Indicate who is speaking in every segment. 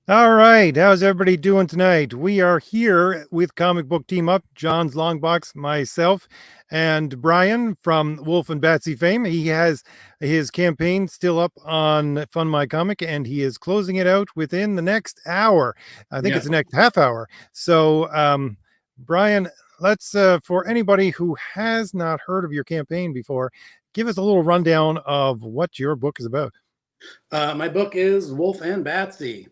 Speaker 1: All right, how's everybody doing tonight? We are here with Comic Book Team Up, John's Longbox, myself, and Brian from Wolf and Batsy fame. He has his campaign still up on Fund My Comic, and he is closing it out within the next hour. I think it's
Speaker 2: Yeah.
Speaker 1: the next half hour. So, Brian, let's for anybody who has not heard of your campaign before, give us a little rundown of what your book is about.
Speaker 2: My book is Wolf and Batsy.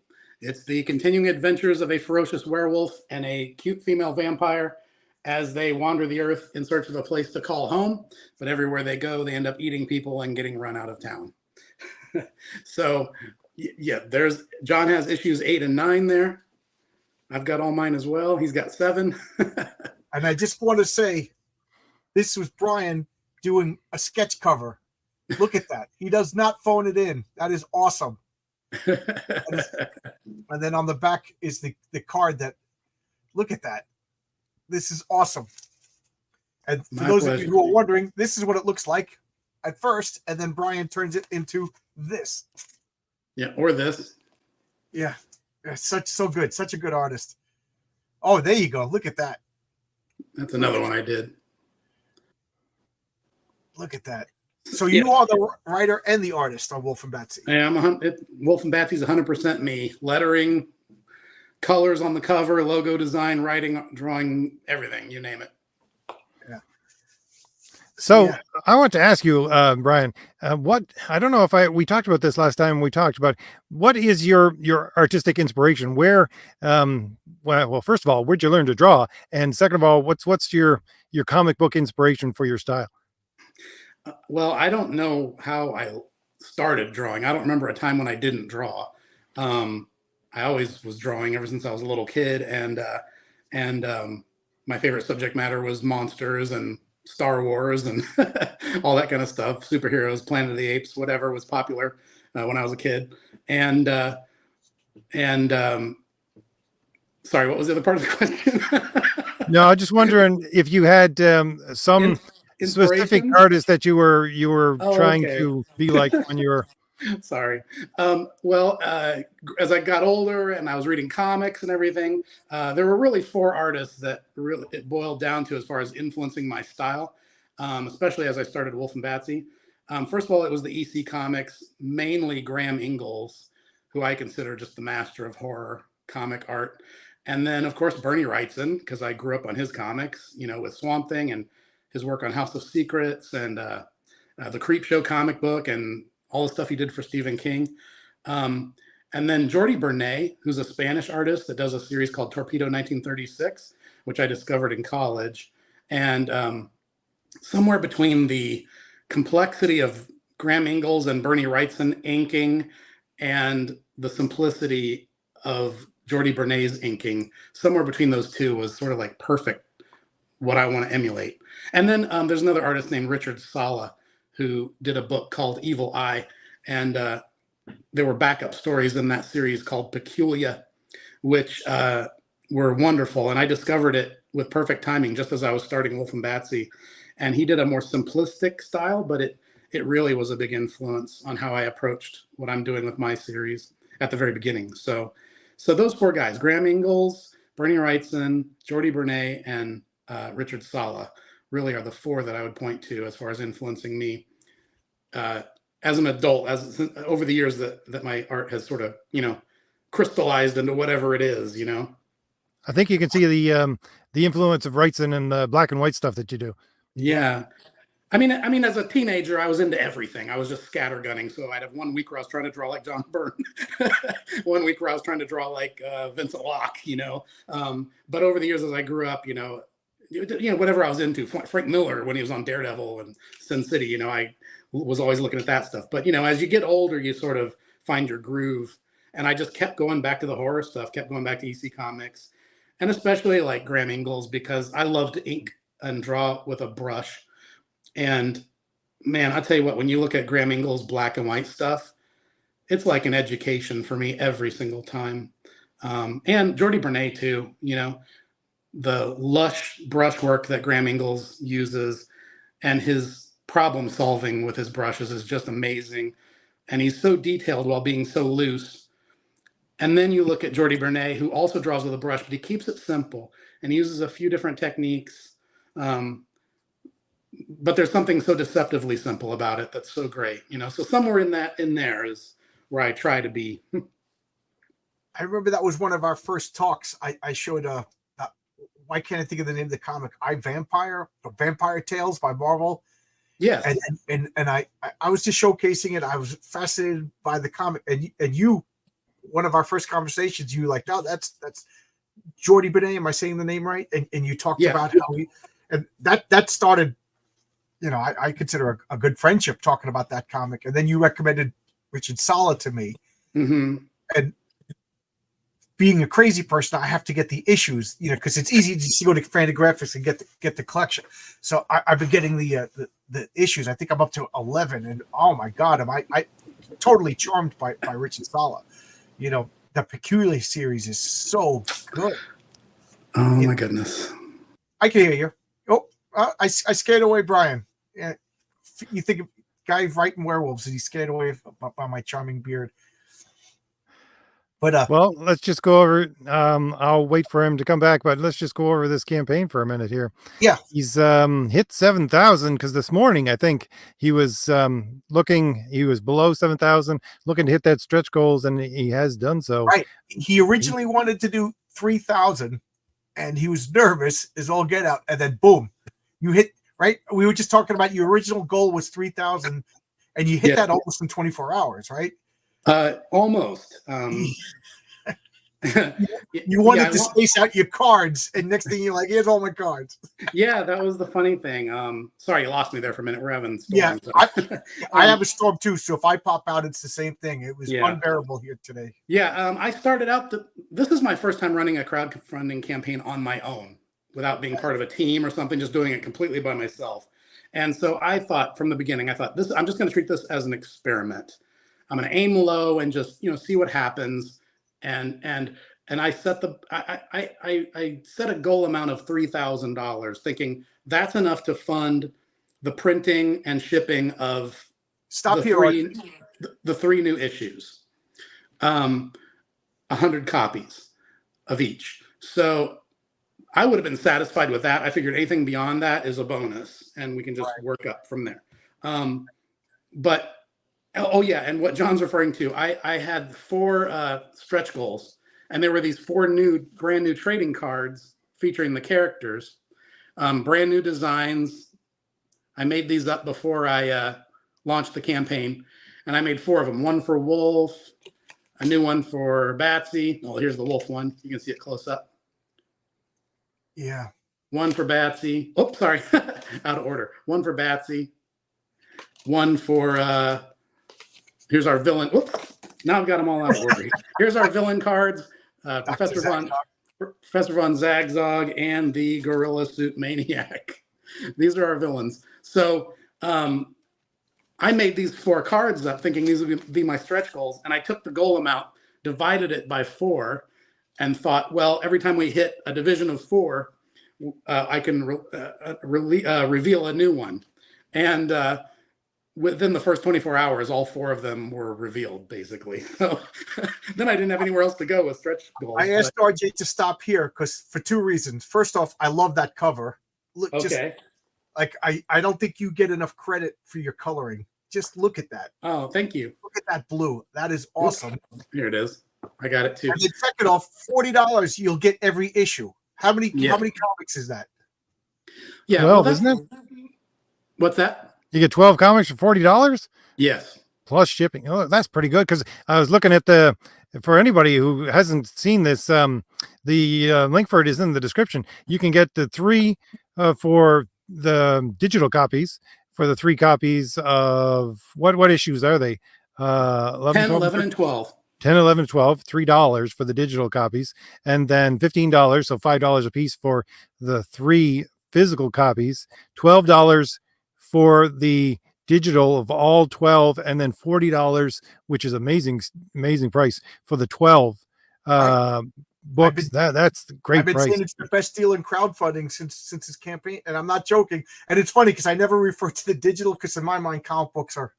Speaker 2: It's the continuing adventures of a ferocious werewolf and a cute female vampire as they wander the earth in search of a place to call home. But everywhere they go, they end up eating people and getting run out of town. So, yeah, there's John has issues 8 and 9 there. I've got all mine as well. He's got 7.
Speaker 3: And I just want to say, this was Brian doing a sketch cover. Look at that. He does not phone it in. That is awesome. And then on the back is the card that, look at that. This is awesome. And for those of you who are wondering, this is what it looks like at first. And then Brian turns it into this.
Speaker 2: Yeah, or this.
Speaker 3: Yeah. So good. Such a good artist. Oh, there you go. Look at that.
Speaker 2: That's another one I did.
Speaker 3: Look at that. So you are the writer and the artist on Wolf and Batsy.
Speaker 2: Yeah, Wolf and Batsy's 100% me. Lettering, colors on the cover, logo design, writing, drawing, everything, you name it.
Speaker 3: Yeah.
Speaker 1: So I want to ask you, Brian, what, I don't know if we talked about this last time we talked about, what is your artistic inspiration? Where, well, first of all, where'd you learn to draw? And second of all, what's your comic book inspiration for your style?
Speaker 2: Well, I don't know how I started drawing. I don't remember a time when I didn't draw. I always was drawing ever since I was a little kid, and my favorite subject matter was monsters and Star Wars and all that kind of stuff. Superheroes, Planet of the Apes, whatever was popular when I was a kid. And sorry, what was the other part of the question?
Speaker 1: No, I'm just wondering if you had some specific artist that you were trying to be like when you were.
Speaker 2: Sorry. Well, as I got older and I was reading comics and everything, there were really 4 artists that really it boiled down to as far as influencing my style, especially as I started Wolf and Batsy. First of all, it was the EC Comics, mainly Graham Ingalls, who I consider just the master of horror comic art. And then, of course, Bernie Wrightson, because I grew up on his comics, with Swamp Thing and his work on House of Secrets and the Creepshow comic book and all the stuff he did for Stephen King. And then Jordi Bernay, who's a Spanish artist that does a series called Torpedo 1936, which I discovered in college. And somewhere between the complexity of Graham Ingalls and Bernie Wrightson inking and the simplicity of Jordi Bernay's inking, somewhere between those two was sort of like perfect what I want to emulate. And then there's another artist named Richard Sala who did a book called Evil Eye. And there were backup stories in that series called Peculia, which were wonderful. And I discovered it with perfect timing just as I was starting Wolf and Batsy. And he did a more simplistic style, but it really was a big influence on how I approached what I'm doing with my series at the very beginning. So those 4 guys, Graham Ingalls, Bernie Wrightson, Jordi Bernay, and Richard Sala, really are the 4 that I would point to as far as influencing me as an adult, over the years that my art has sort of, crystallized into whatever it is,
Speaker 1: I think you can see the influence of Wrightson and the black and white stuff that you do.
Speaker 2: Yeah. I mean, as a teenager, I was into everything. I was just scattergunning. So I'd have one week where I was trying to draw like John Byrne, one week where I was trying to draw like Vincent Locke, But over the years, as I grew up, whatever I was into, Frank Miller when he was on Daredevil and Sin City, I was always looking at that stuff. But as you get older, you sort of find your groove. And I just kept going back to the horror stuff, kept going back to EC Comics, and especially like Graham Ingalls, because I love to ink and draw with a brush. And man, I tell you what, when you look at Graham Ingalls' black and white stuff, it's like an education for me every single time. And Jordi Bernay too, the lush brushwork that Graham Ingalls uses and his problem solving with his brushes is just amazing. And he's so detailed while being so loose. And then you look at Jordi Bernay, who also draws with a brush, but he keeps it simple and he uses a few different techniques. But there's something so deceptively simple about it that's so great, you know. So somewhere in there is where I try to be.
Speaker 3: I remember that was one of our first talks. I showed why can't I think of the name of the comic? I Vampire or Vampire Tales by Marvel.
Speaker 2: Yes.
Speaker 3: And I was just showcasing it. I was fascinated by the comic, and you, one of our first conversations, you were like, no, that's Jordi Bernay. Am I saying the name right? And you talked about how and that started, you know, I consider a good friendship talking about that comic. And then you recommended Richard Sala to me.
Speaker 2: Mm-hmm.
Speaker 3: And being a crazy person, I have to get the issues, you know, because it's easy to just go to Fantagraphics and get the collection. So I've been getting the issues. I think I'm up to 11, and oh my god, am I totally charmed by Richard Sala. You know, the Peculiar series is so good.
Speaker 2: Oh my goodness!
Speaker 3: I can hear you. Oh, I scared away Brian. Yeah, you think guy writing werewolves, and he scared away by my charming beard. But
Speaker 1: well, let's just go over. I'll wait for him to come back, but let's just go over this campaign for a minute here.
Speaker 3: Yeah,
Speaker 1: he's hit 7,000 because this morning I think he was he was below 7,000, looking to hit that stretch goals, and he has done so.
Speaker 3: Right. He originally wanted to do 3,000, and he was nervous as all get out, and then boom, you hit. Right. We were just talking about your original goal was 3,000, and you hit that almost in 24 hours, right?
Speaker 2: Almost.
Speaker 3: You wanted to space out your cards, and next thing you're like, here's all my cards.
Speaker 2: Yeah, that was the funny thing. Sorry, you lost me there for a minute. We're having storms.
Speaker 3: Yeah, I have a storm too, so if I pop out, it's the same thing. It was unbearable here today.
Speaker 2: Yeah, I started out. This is my first time running a crowdfunding campaign on my own, without being part of a team or something, just doing it completely by myself. And so I thought from the beginning, I'm just going to treat this as an experiment. I'm going to aim low and just, see what happens. And I set I set a goal amount of $3,000, thinking that's enough to fund the printing and shipping of the three new issues, 100 copies of each. So I would have been satisfied with that. I figured anything beyond that is a bonus, and we can just work up from there. But oh yeah, and what John's referring to, I had 4 stretch goals, and there were these 4 brand new trading cards featuring the characters, brand new designs. I made these up before I launched the campaign, and I made 4 of them. One for Wolf, a new one for Batsy. Oh, here's the Wolf one. You can see it close up.
Speaker 3: Yeah.
Speaker 2: One for Batsy. Oh, sorry, out of order. One for Batsy. One for here's our villain. Oops, now I've got them all out of order. Here's our villain cards. Professor Von Zagzag and the Gorilla Suit Maniac. These are our villains. So I made these 4 cards up thinking these would be my stretch goals. And I took the goal amount, divided it by 4, and thought, well, every time we hit a division of 4, I can reveal a new one. And within the first 24 hours, all 4 of them were revealed, basically. So then I didn't have anywhere else to go with stretch goals.
Speaker 3: I asked RJ to stop here because for 2 reasons. First off, I love that cover. Look,
Speaker 2: okay.
Speaker 3: I don't think you get enough credit for your coloring. Just look at that.
Speaker 2: Oh, thank you.
Speaker 3: Look at that blue. That is awesome.
Speaker 2: Here it is. I got it too.
Speaker 3: And then second off, $40, you'll get every issue. How many comics is that?
Speaker 2: Yeah,
Speaker 1: 12, isn't it?
Speaker 2: What's that?
Speaker 1: You get 12 comics for $40?
Speaker 2: Yes.
Speaker 1: Plus shipping. Oh, that's pretty good, because I was looking at for anybody who hasn't seen this, the link for it is in the description. You can get the 3 for the digital copies, for the 3 copies of what issues are they? 11,
Speaker 2: 10,
Speaker 1: 12,
Speaker 2: 11, and 12.
Speaker 1: 10, 11, 12, $3 for the digital copies, and then $15, so $5 a piece for the 3 physical copies, $12 for the digital of all 12, and then $40, which is amazing price for the 12 books. That's the great price. I've been saying
Speaker 3: it's the best deal in crowdfunding since this campaign, and I'm not joking. And it's funny because I never refer to the digital, because in my mind, comic books are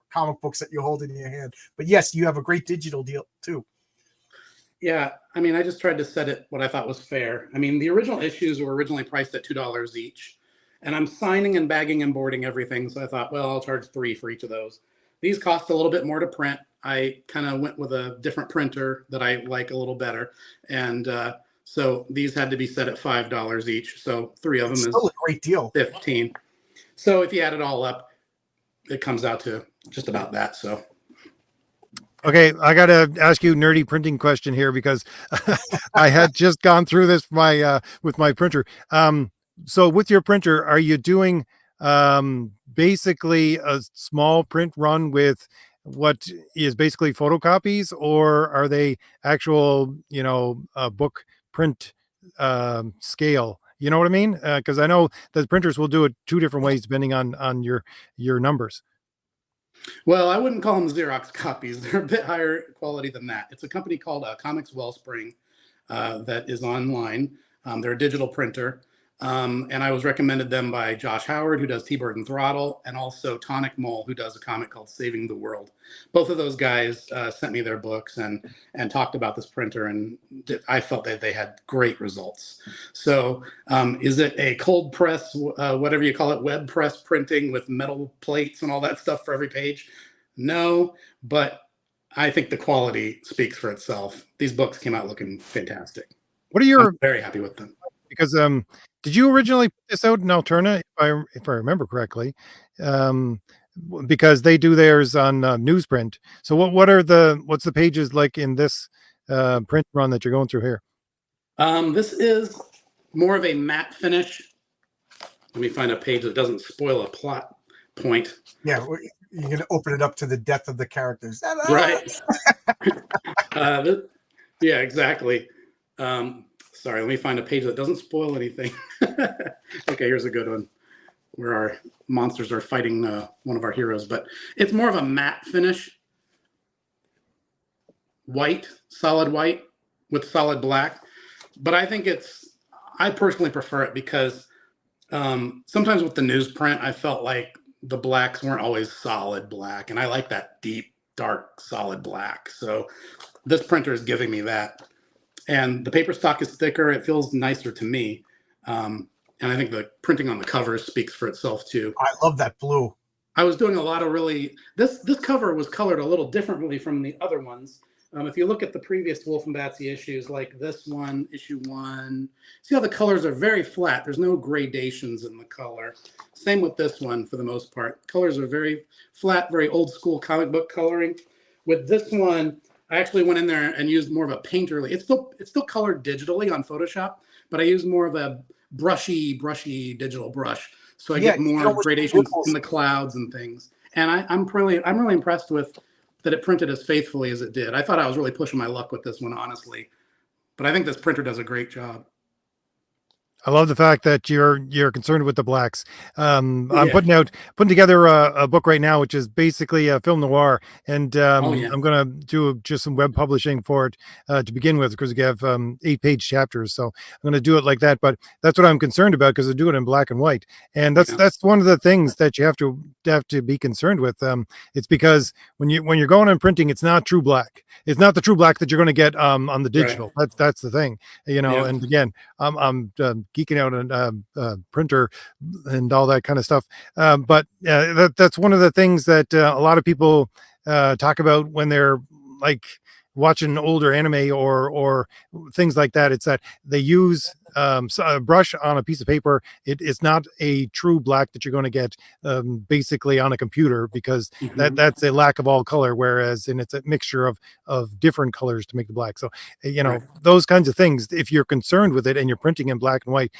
Speaker 3: comic books that you hold in your hand. But yes, you have a great digital deal too.
Speaker 2: Yeah, I mean, I just tried to set it what I thought was fair. I mean, the original issues were originally priced at $2 each, and I'm signing and bagging and boarding everything. So I thought, well, I'll charge $3 for each of those. These cost a little bit more to print. I kind of went with a different printer that I like a little better, and so these had to be set at $5 each. So three of them
Speaker 3: Still
Speaker 2: is
Speaker 3: a great deal.
Speaker 2: 15. So if you add it all up, it comes out to just about that. So.
Speaker 1: Okay, I got to ask you a nerdy printing question here because I had just gone through this with my printer. So with your printer, are you doing basically a small print run with what is basically photocopies, or are they actual, book print scale? You know what I mean? Because I know that printers will do it two different ways depending on your numbers.
Speaker 2: Well, I wouldn't call them Xerox copies. They're a bit higher quality than that. It's a company called Comics Wellspring that is online. They're a digital printer. And I was recommended them by Josh Howard, who does T-Bird and Throttle, and also Tonic Mole, who does a comic called Saving the World. Both of those guys sent me their books and talked about this printer, and I felt that they had great results. So is it a cold press, whatever you call it, web press printing with metal plates and all that stuff for every page? No, but I think the quality speaks for itself. These books came out looking fantastic.
Speaker 1: What are your
Speaker 2: I'm very happy with them.
Speaker 1: Because did you originally put this out in Alterna, if I remember correctly? Because they do theirs on newsprint. So what's the pages like in this print run that you're going through here?
Speaker 2: This is more of a matte finish. Let me find a page that doesn't spoil a plot point.
Speaker 3: Yeah, you're gonna open it up to the death of the characters,
Speaker 2: right? Yeah, exactly. Sorry, let me find a page that doesn't spoil anything. Okay, here's a good one where our monsters are fighting one of our heroes, but it's more of a matte finish. White, solid white with solid black. But I personally prefer it because sometimes with the newsprint, I felt like the blacks weren't always solid black, and I like that deep, dark, solid black. So this printer is giving me that. And the paper stock is thicker. It feels nicer to me. And I think the printing on the cover speaks for itself too.
Speaker 3: I love that blue.
Speaker 2: I was doing a lot of this cover was colored a little differently from the other ones. If you look at the previous WULF and BATSY issues, like this one, issue 1, see how the colors are very flat. There's no gradations in the color. Same with this one for the most part. Colors are very flat, very old school comic book coloring. With this one, I actually went in there and used more of a painterly. It's still colored digitally on Photoshop, but I used more of a brushy digital brush, so I get more gradations in the clouds and things. And I'm really impressed with that it printed as faithfully as it did. I thought I was really pushing my luck with this one, honestly, but I think this printer does a great job.
Speaker 1: I love the fact that you're concerned with the blacks. I'm putting together a book right now, which is basically a film noir, and I'm going to do just some web publishing for it to begin with, because we have 8-page chapters. So I'm going to do it like that. But that's what I'm concerned about, because I do it in black and white, and that's one of the things that you have to be concerned with. It's because when you're going and printing, it's not true black. It's not the true black that you're going to get on the digital. Right. That's the thing, And again, I'm geeking out on printer and all that kind of stuff. But that's one of the things that a lot of people talk about when they're like watching older anime or things like that. It's that they use a brush on a piece of paper. It's not a true black that you're going to get basically on a computer, because that's a lack of all color, whereas it's a mixture of different colors to make the black. So those kinds of things, if you're concerned with it and you're printing in black and white,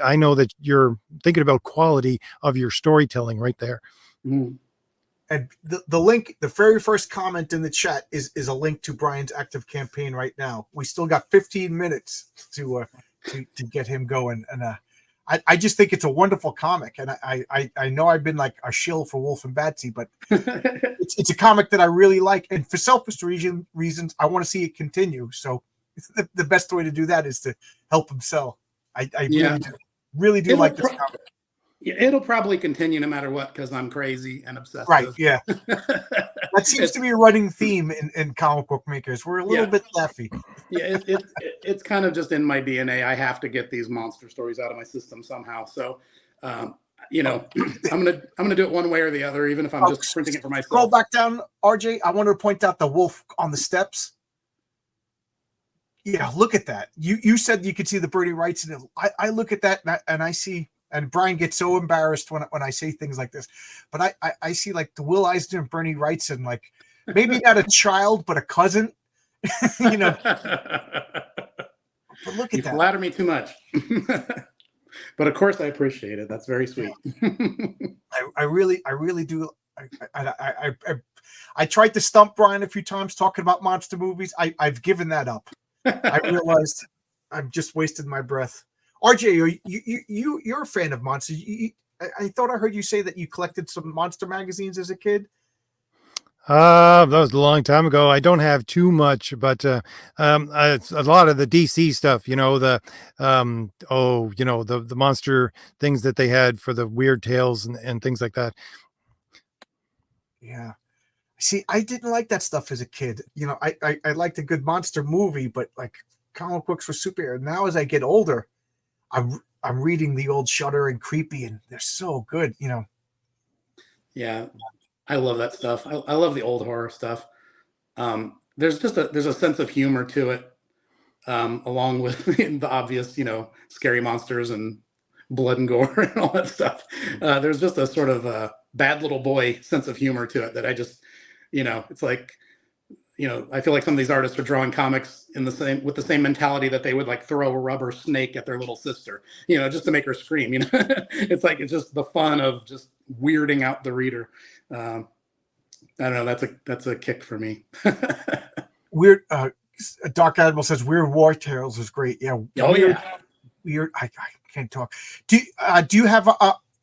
Speaker 1: I know that you're thinking about quality of your storytelling right there.
Speaker 3: And the link, the very first comment in the chat is a link to Brian's active campaign right now. We still got 15 minutes to get him going. And I just think it's a wonderful comic. And I know I've been like a shill for WULF and BATSY, but it's a comic that I really like. And for selfish reasons, I want to see it continue. So the best way to do that is to help him sell. I really do like this comic.
Speaker 2: Yeah, it'll probably continue no matter what because I'm crazy and obsessive.
Speaker 3: Right. Yeah. That seems to be a running theme in comic book makers. We're a little bit laughy.
Speaker 2: Yeah, it's kind of just in my DNA. I have to get these monster stories out of my system somehow. So, you know, I'm gonna do it one way or the other, even if I'm just printing it for myself.
Speaker 3: Scroll back down, RJ. I wanted to point out the wolf on the steps. Yeah, look at that. You said you could see the Bernie Wrights, and I look at that and I see. And Brian gets so embarrassed when I say things like this, but I see like the Will Eisner and Bernie Wrightson, like maybe not a child but a cousin, you know. But look at
Speaker 2: you
Speaker 3: that.
Speaker 2: Flatter me too much. But of course I appreciate it. That's very sweet.
Speaker 3: I really do. I tried to stump Brian a few times talking about monster movies. I've given that up. I realized I've just wasted my breath. RJ, you're a fan of monsters. I thought I heard you say that you collected some monster magazines as a kid.
Speaker 1: That was a long time ago. I don't have too much, but it's a lot of the DC stuff. You know, the the monster things that they had for the Weird Tales and things like that.
Speaker 3: Yeah. See, I didn't like that stuff as a kid. You know, I liked a good monster movie, but like comic books were superhero. Now as I get older, I'm reading the old Shudder and Creepy, and they're so good, you know.
Speaker 2: Yeah, I love that stuff. I love the old horror stuff. There's a sense of humor to it, along with the obvious, scary monsters and blood and gore and all that stuff. There's just a sort of bad little boy sense of humor to it that I just, it's like, I feel like some of these artists are drawing comics with the same mentality that they would like throw a rubber snake at their little sister, just to make her scream. It's just the fun of just weirding out the reader. I don't know. That's a kick for me.
Speaker 3: Weird. Dark Admiral says Weird War Tales is great. Yeah.
Speaker 2: Oh
Speaker 3: weird,
Speaker 2: yeah.
Speaker 3: Weird. I can't talk. Do you have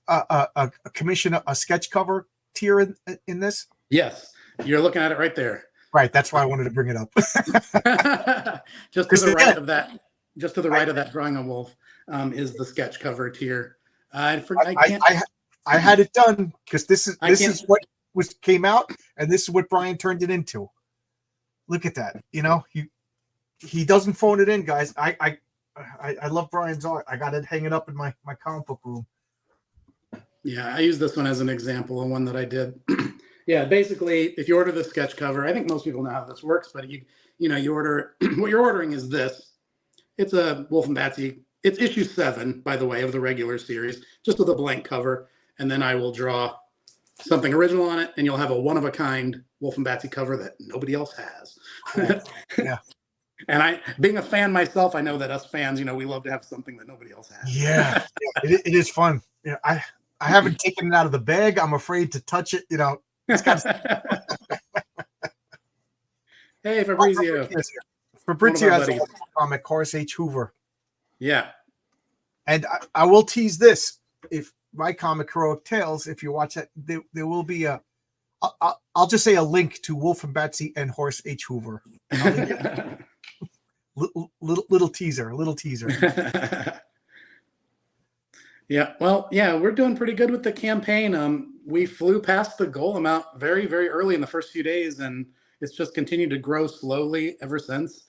Speaker 3: a commission, a sketch cover tier in this?
Speaker 2: Yes, you're looking at it right there.
Speaker 3: Right, that's why I wanted to bring it up.
Speaker 2: Just to the right of that drawing of Wolf is the sketch cover tier. I
Speaker 3: had it done because this is what came out, and this is what Brian turned it into. Look at that. He doesn't phone it in, guys. I love Brian's art. I got it hanging up in my comic book room.
Speaker 2: Yeah, I use this one as an example of one that I did. Yeah, basically, if you order the sketch cover, I think most people know how this works, but you order what you're ordering is this. It's a Wolf and Batsy. It's issue 7, by the way, of the regular series, just with a blank cover, and then I will draw something original on it, and you'll have a one-of-a-kind Wolf and Batsy cover that nobody else has.
Speaker 3: Yeah.
Speaker 2: And being a fan myself, I know that us fans, we love to have something that nobody else has.
Speaker 3: Yeah, it is fun. Yeah, I haven't taken it out of the bag. I'm afraid to touch it. It's got
Speaker 2: Hey, Fabrizio.
Speaker 3: Fabrizio has a comic, Horace H. Hoover.
Speaker 2: Yeah.
Speaker 3: And I will tease this. If my comic Heroic Tales, if you watch that, there will be I'll just say a link to Wolf and Batsy and Horace H. Hoover. Little teaser.
Speaker 2: Yeah, well, yeah, we're doing pretty good with the campaign. We flew past the goal amount very, very early in the first few days, and it's just continued to grow slowly ever since.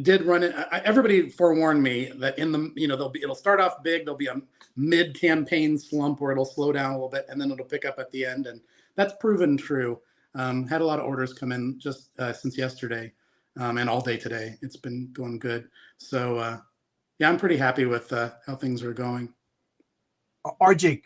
Speaker 2: Did run it. Everybody forewarned me that it'll start off big. There'll be a mid-campaign slump where it'll slow down a little bit, and then it'll pick up at the end, and that's proven true. Had a lot of orders come in just since yesterday, and all day today. It's been going good. So. Yeah, I'm pretty happy with how things are going.
Speaker 3: RJ,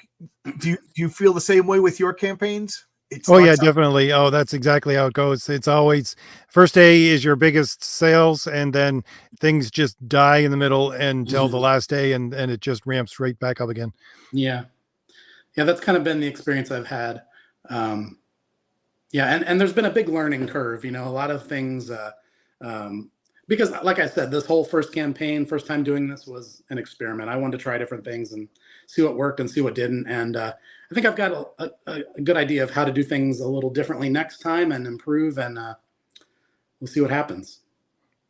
Speaker 3: do you feel the same way with your campaigns?
Speaker 1: Yeah, definitely. Oh, that's exactly how it goes. It's always first day is your biggest sales, and then things just die in the middle until the last day, and it just ramps right back up again.
Speaker 2: Yeah, that's kind of been the experience I've had. And there's been a big learning curve. A lot of things. Because like I said, this whole first time doing this was an experiment. I wanted to try different things and see what worked and see what didn't. And I think I've got a good idea of how to do things a little differently next time and improve, and we'll see what happens.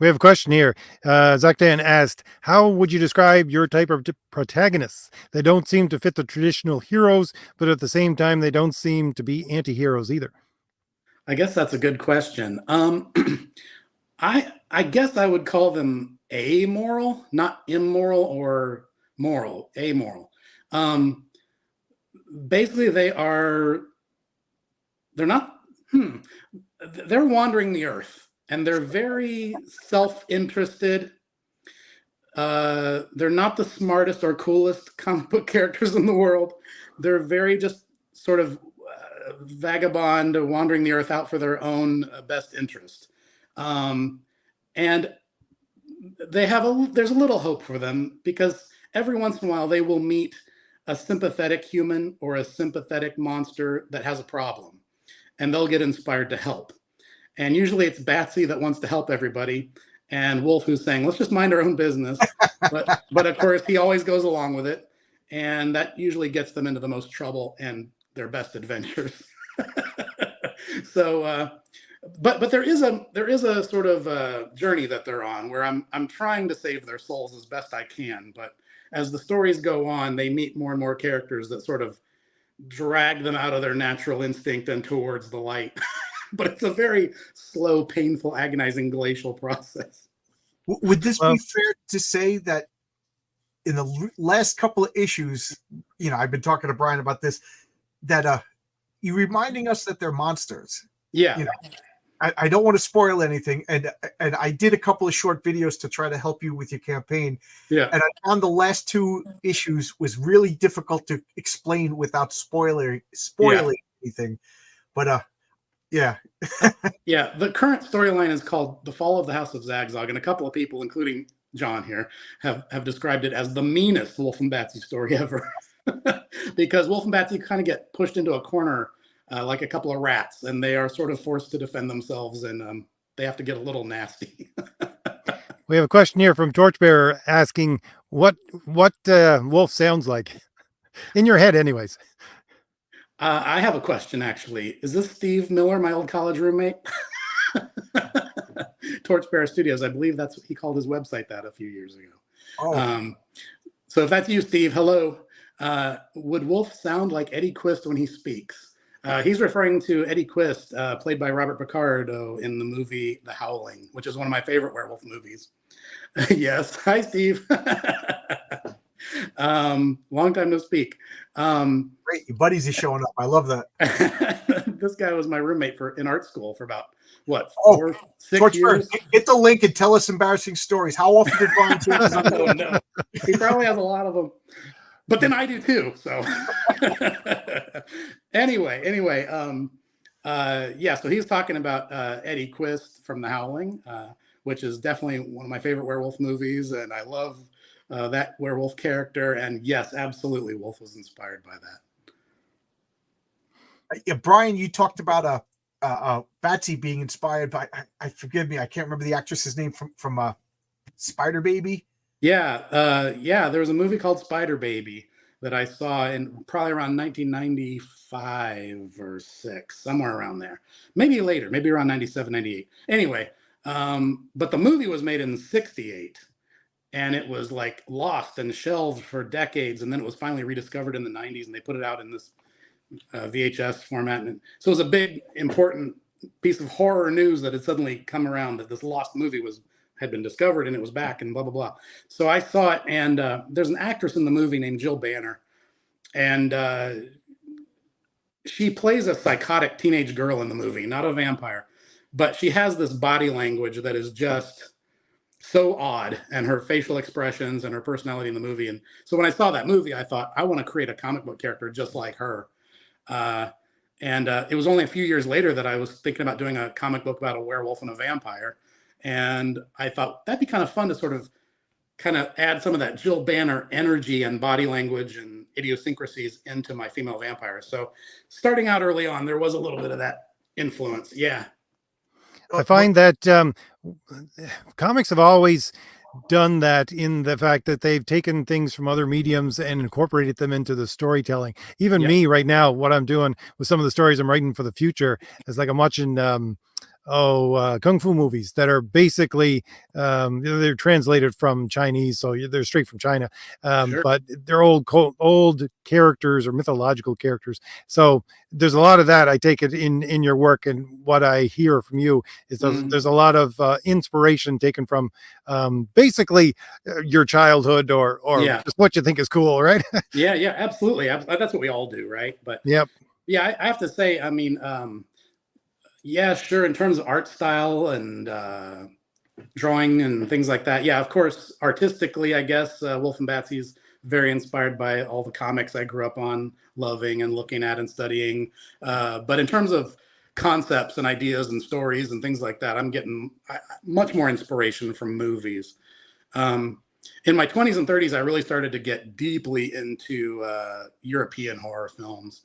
Speaker 1: We have a question here. Zaktan asked, how would you describe your type of protagonists? They don't seem to fit the traditional heroes, but at the same time, they don't seem to be anti-heroes either.
Speaker 2: I guess that's a good question. I guess I would call them amoral, not immoral or moral, amoral. Basically, they're not, they're wandering the earth, and they're very self-interested. They're not the smartest or coolest comic book characters in the world. They're very just sort of vagabond, wandering the earth out for their own best interest. And there's a little hope for them, because every once in a while they will meet a sympathetic human or a sympathetic monster that has a problem, and they'll get inspired to help. And usually it's Batsy that wants to help everybody, and Wolf who's saying, let's just mind our own business. But of course, he always goes along with it, and that usually gets them into the most trouble and their best adventures. So, but there is a sort of journey that they're on, where I'm trying to save their souls as best I can. But as the stories go on, they meet more and more characters that sort of drag them out of their natural instinct and towards the light. But it's a very slow, painful, agonizing, glacial process.
Speaker 3: Would this be fair to say that in the last couple of issues, I've been talking to Brian about this, that you're reminding us that they're monsters.
Speaker 2: Yeah.
Speaker 3: I don't want to spoil anything, and I did a couple of short videos to try to help you with your campaign.
Speaker 2: Yeah.
Speaker 3: And I found the last 2 issues was really difficult to explain without spoiling anything. But yeah.
Speaker 2: Yeah, the current storyline is called The Fall of the House of Zagzag, and a couple of people, including John here, have described it as the meanest Wolf and Batsy story ever. Because Wolf and Batsy kind of get pushed into a corner like a couple of rats, and they are sort of forced to defend themselves, and they have to get a little nasty.
Speaker 1: We have a question here from Torchbearer asking what Wolf sounds like in your head, anyways.
Speaker 2: I have a question, actually. Is this Steve Miller, my old college roommate? Torchbearer Studios. I believe that's what he called his website that a few years ago.
Speaker 3: Oh.
Speaker 2: So if that's you, Steve, hello. Would Wolf sound like Eddie Quist when he speaks? He's referring to Eddie Quist, played by Robert Picardo in the movie The Howling, which is one of my favorite werewolf movies. Yes. Hi, Steve. Long time no speak.
Speaker 3: Great, your buddies are showing up. I love that.
Speaker 2: This guy was my roommate in art school for about 6 years.
Speaker 3: Get the link and tell us embarrassing stories. How often did Brian do this?
Speaker 2: Oh, no. He probably has a lot of them, but then I do too. So anyway, yeah. So he's talking about Eddie Quist from The Howling, which is definitely one of my favorite werewolf movies, and I love that werewolf character. And yes, absolutely, Wolf was inspired by that.
Speaker 3: Yeah, Brian, you talked about Batsy being inspired by, I forgive me, I can't remember the actress's name from Spider Baby.
Speaker 2: Yeah, there was a movie called Spider Baby that I saw in probably around 1995 or 6, somewhere around there. Maybe later, maybe around 97, 98. Anyway, but the movie was made in 68. And it was like lost and shelved for decades. And then it was finally rediscovered in the 90s, and they put it out in this VHS format. And so it was a big, important piece of horror news that had suddenly come around, that this lost movie had been discovered and it was back and blah, blah, blah. So I saw it, and there's an actress in the movie named Jill Banner. And she plays a psychotic teenage girl in the movie, not a vampire. But she has this body language that is just so odd, and her facial expressions and her personality in the movie. And so when I saw that movie, I thought, I want to create a comic book character just like her. And it was only a few years later that I was thinking about doing a comic book about a werewolf and a vampire. And I thought that'd be kind of fun to sort of add some of that Jill Banner energy and body language and idiosyncrasies into my female vampire. So starting out early on, there was a little bit of that influence. Yeah.
Speaker 1: I find that comics have always done that, in the fact that they've taken things from other mediums and incorporated them into the storytelling. Even me right now, what I'm doing with some of the stories I'm writing for the future is like I'm watching kung fu movies that are basically they're translated from Chinese, so they're straight from China,
Speaker 2: Sure.
Speaker 1: but they're old characters or mythological characters. So there's a lot of that. I take it in your work, and what I hear from you is there's a lot of inspiration taken from basically your childhood or
Speaker 2: Yeah.
Speaker 1: just what you think is cool, right?
Speaker 2: Yeah, yeah, absolutely. That's what we all do, right? But
Speaker 1: Yep.
Speaker 2: yeah, I have to say, I mean, yeah, sure. In terms of art style and drawing and things like that, yeah, of course, artistically, I guess Wolf and Batsy is very inspired by all the comics I grew up on, loving and looking at and studying. But in terms of concepts and ideas and stories and things like that, I'm getting much more inspiration from movies. In my 20s and 30s, I really started to get deeply into European horror films,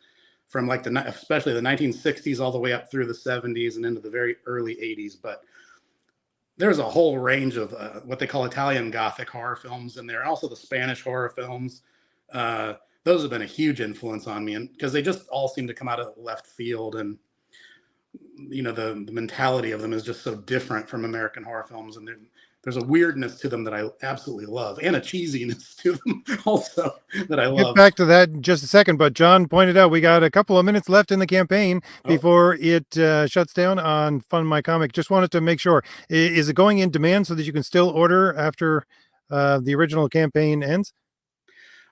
Speaker 2: from like especially the 1960s all the way up through the 70s and into the very early 80s. But there's a whole range of what they call Italian Gothic horror films in there, and also the Spanish horror films. Those have been a huge influence on me, and because they just all seem to come out of left field, and the mentality of them is just so different from American horror films, and there's a weirdness to them that I absolutely love, and a cheesiness to them also that I love.
Speaker 1: Get back to that in just a second, but John pointed out we got a couple of minutes left in the campaign before it shuts down on Fund My Comic. Just wanted to make sure, is it going in demand so that you can still order after the original campaign ends?